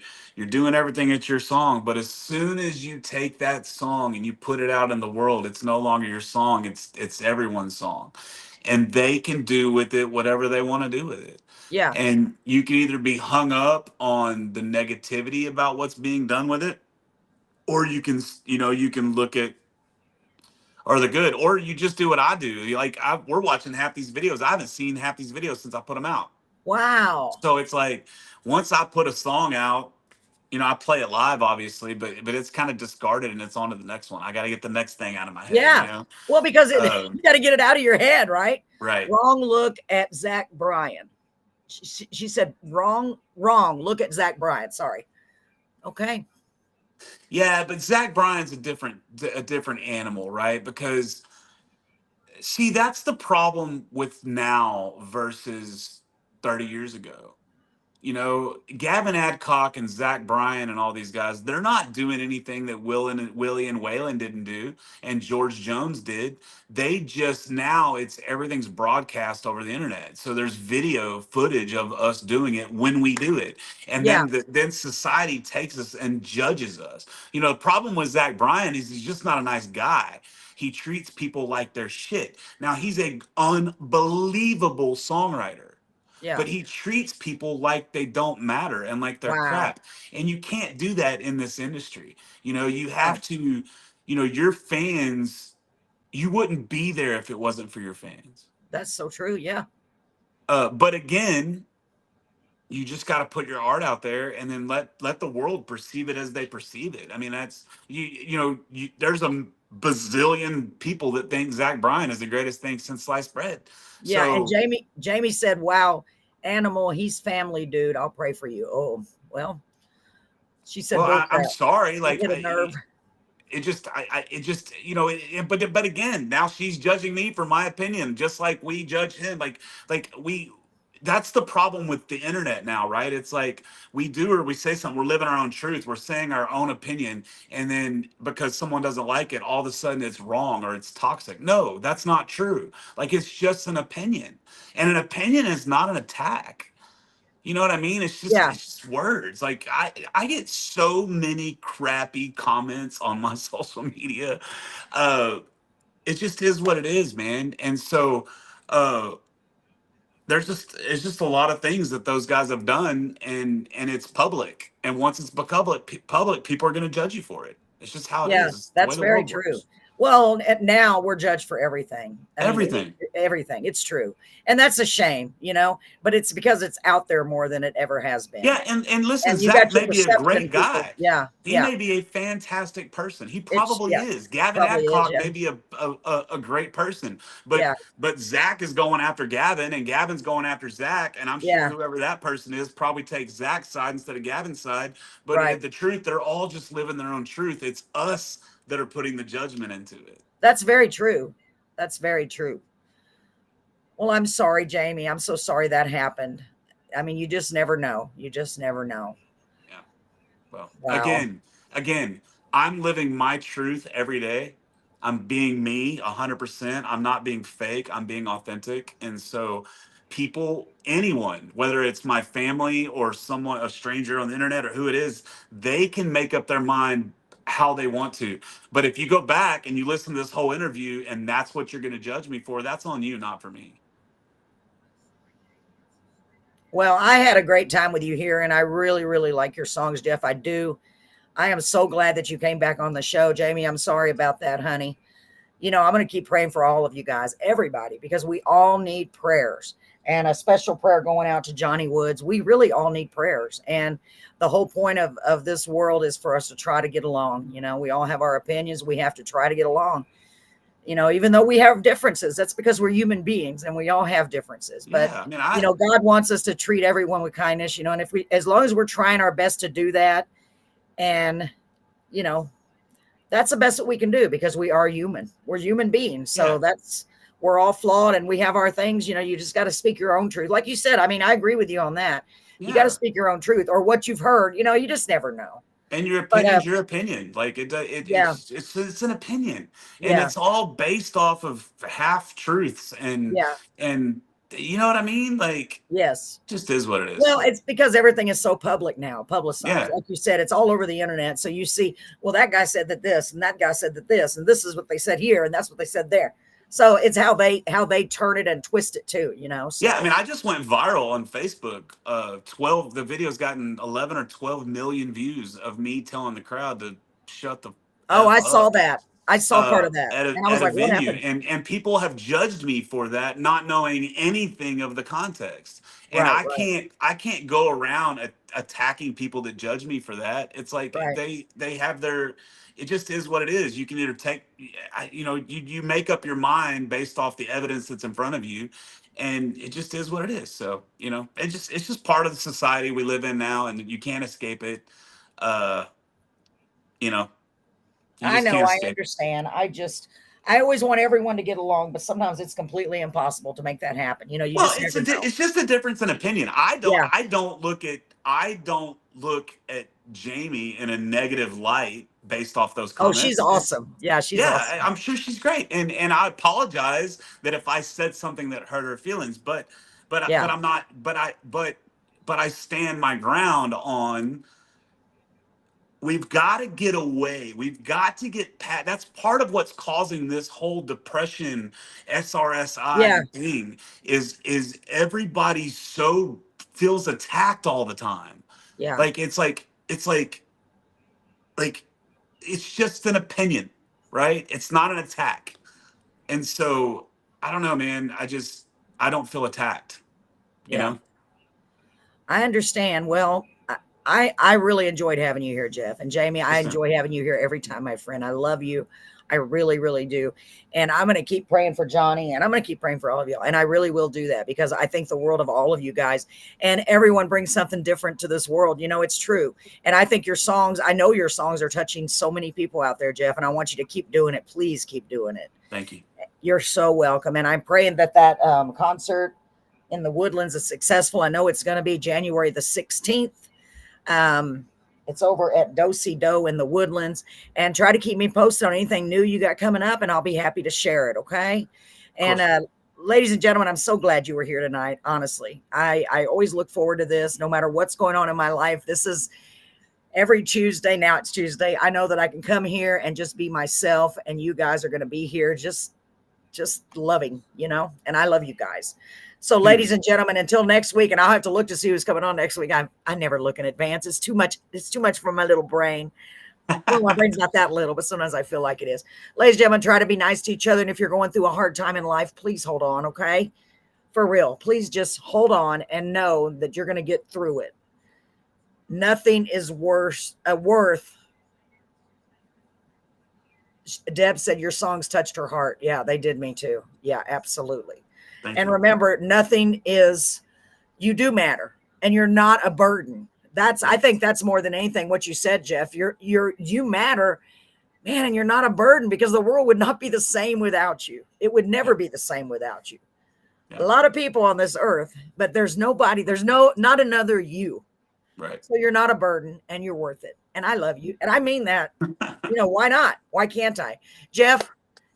doing everything, it's your song. But as soon as you take that song and you put it out in the world, it's no longer your song. It's everyone's song, and they can do with it whatever they want to do with it. Yeah. And you can either be hung up on the negativity about what's being done with it, or you can look at, or the good, or you just do what I do. Like, we're watching half these videos. I haven't seen half these videos since I put them out. Wow. So it's like, once I put a song out, I play it live, obviously, but it's kind of discarded and it's on to the next one. I got to get the next thing out of my head. Yeah. Well, because you got to get it out of your head, right? Right. Wrong Look at Zach Bryan. She said, wrong, wrong. Look at Zach Bryan. Sorry. Okay. Yeah, but Zach Bryan's a different animal, right? Because see, that's the problem with now versus 30 years ago. You know, Gavin Adcock and Zach Bryan and all these guys, they're not doing anything that Willie and Waylon didn't do and George Jones did. They just now it's everything's broadcast over the internet. So there's video footage of us doing it when we do it. And Yeah. then society takes us and judges us. You know, the problem with Zach Bryan is he's just not a nice guy. He treats people like they're shit. Now he's an unbelievable songwriter, Yeah. but he treats people like they don't matter and like they're Wow. crap. And you can't do that in this industry. You know, you No, have to, you know, your fans, you wouldn't be there if it wasn't for your fans. that's so true. Yeah. But again, you just got to put your art out there and then let the world perceive it as they perceive it. I mean, that's there's a bazillion people that think Zach Bryan is the greatest thing since sliced bread. Yeah. And So, Jamie said, wow, Animal, he's family, dude. I'll pray for you. Oh, well, she said, well, bull I'm crap. sorry. I Like, hit a nerve. it just it just but again, now she's judging me for my opinion just like we judge him. Like we that's the problem with the internet now, right? It's like we do or we say something, we're living our own truth, we're saying our own opinion, and then because someone doesn't like it, all of a sudden it's wrong or it's toxic. No, that's not true. Like, it's just an opinion, and an opinion is not an attack. You know what I mean? Yeah. It's just words. Like, I get so many crappy comments on my social media. Uh it just is what it is, man. And so uh it's just a lot of things that those guys have done, and it's public. And once it's public, people are going to judge you for it. It's just how it Yeah, is. It's the way that's the very world true. works. Well, now we're judged for everything. I mean, Everything. everything. It's true. And that's a shame, but it's because it's out there more than it ever has been. Yeah, and listen, And you Zach got your may be a perception great people. guy. Yeah, He yeah. may be a fantastic person. He It's probably yeah, is. Gavin probably is. Adcock Yeah. may be a great person. But Yeah. but Zach is going after Gavin, and Gavin's going after Zach, and I'm sure Yeah. whoever that person is probably takes Zach's side instead of Gavin's side. But Right. at the truth, they're all just living their own truth. It's us that are putting the judgment into it. That's very true. That's very true. Well, I'm sorry, Jamie. I'm so sorry that happened. I mean, you just never know. You just never know. Yeah. Well, Wow. again, I'm living my truth every day. I'm being me 100%. I'm not being fake. I'm being authentic. And so people, anyone, whether it's my family or someone, a stranger on the internet or who it is, they can make up their mind how they want to. But if you go back and you listen to this whole interview and that's what you're going to judge me for, that's on you, not for me. Well, I had a great time with you here, and I really, really like your songs, Jeff. I do. I am so glad that you came back on the show, Jamie. I'm sorry about that, honey. I'm going to keep praying for all of you guys, everybody, because we all need prayers, and a special prayer going out to Johnny Woods. We really all need prayers. And the whole point of this world is for us to try to get along. We all have our opinions. We have to try to get along. Even though we have differences, that's because we're human beings and we all have differences. But, Yeah, I mean, God wants us to treat everyone with kindness, and as long as we're trying our best to do that, and, that's the best that we can do, because we are human. We're human beings. So yeah. we're all flawed and we have our things. You just got to speak your own truth. Like you said, I mean, I agree with you on that. You got to Yeah. speak your own truth, or what you've heard. You just never know. And your But opinion's your opinion. Like yeah, it's an opinion, and yeah, it's all based off of half truths, yeah, and you know what I mean. Like, yes. just is what it is. Well, it's because everything is so public now, publicized. Yeah, Like you said, it's all over the internet. So you see, well, that guy said that this, and that guy said that this, and this is what they said here, and that's what they said there. So it's how they turn it and twist it too, So yeah. I mean, I just went viral on Facebook. The video's gotten 11 or 12 million views of me telling the crowd to shut the oh, f I saw up. that. I saw part of that, and I was At a like, what venue, happened? and people have judged me for that, not knowing anything of the context. And Right, right, I can't go around attacking people that judge me for that. It's like right. they have their it just is what it is. You can either take, you know, you make up your mind based off the evidence that's in front of you, and it just is what it is. So, you know, it's just part of the society we live in now, and you can't escape it. Uh, you know, you I just know, can't I escape it. understand. I always want everyone to get along, but sometimes it's completely impossible to make that happen. You know, you Well, just never know. it's just a difference in opinion. Yeah. I don't look at Jamie in a negative light based off those Oh, she's comments. awesome. Yeah, she's Yeah, awesome. I'm sure she's great, and I apologize that if I said something that hurt her feelings, Yeah. but I'm not, but I stand my ground on. We've got to get away. We've got to get past. That's part of what's causing this whole depression, Yeah. SRSI thing. Is everybody so feels attacked all the time? Yeah. Like like it's just an opinion, right? It's not an attack. And so I don't know, man. I don't feel attacked, you Yeah. know? I understand. Well, I really enjoyed having you here, Jeff. And Jamie, I Yes, sir. enjoy having you here every time, my friend. I love you. I really, really do. And I'm going to keep praying for Johnny, and I'm going to keep praying for all of you. And I really will do that, because I think the world of all of you guys, and everyone brings something different to this world. You know, it's true. And I think I know your songs are touching so many people out there, Jeff. And I want you to keep doing it. Please keep doing it. Thank you. You're so welcome. And I'm praying that concert in the Woodlands is successful. I know it's going to be January the 16th. It's over at Do in the Woodlands, and try to keep me posted on anything new you got coming up, and I'll be happy to share it. Okay. And, ladies and gentlemen, I'm so glad you were here tonight. Honestly, I always look forward to this, no matter what's going on in my life. This is every Tuesday. Now it's Tuesday. I know that I can come here and just be myself, and you guys are going to be here just loving, you know, and I love you guys. So, ladies and gentlemen, until next week, and I'll have to look to see who's coming on next week. I never look in advance. It's too much. It's too much for my little brain. Well, my brain's not that little, but sometimes I feel like it is. Ladies and gentlemen, try to be nice to each other. And if you're going through a hard time in life, please hold on. Okay. For real. Please just hold on and know that you're going to get through it. Nothing is worth. Deb said your songs touched her heart. Yeah, they did me too. Yeah, absolutely. Thank And you. remember, you do matter, and you're not a burden. I think that's more than anything what you said, Jeff. You matter, man, and you're not a burden, because the world would not be the same without you. It would never be the same without you. Yeah. A lot of people on this earth, but there's not another you. Right. So you're not a burden, and you're worth it. And I love you. And I mean that. You know, why not? Why can't I? Jeff,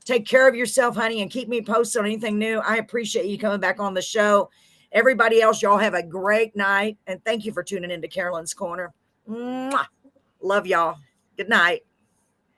take care of yourself, honey, and keep me posted on anything new. I appreciate you coming back on the show. Everybody else, y'all have a great night. And thank you for tuning into Carolyn's Corner. Mwah. Love y'all. Good night.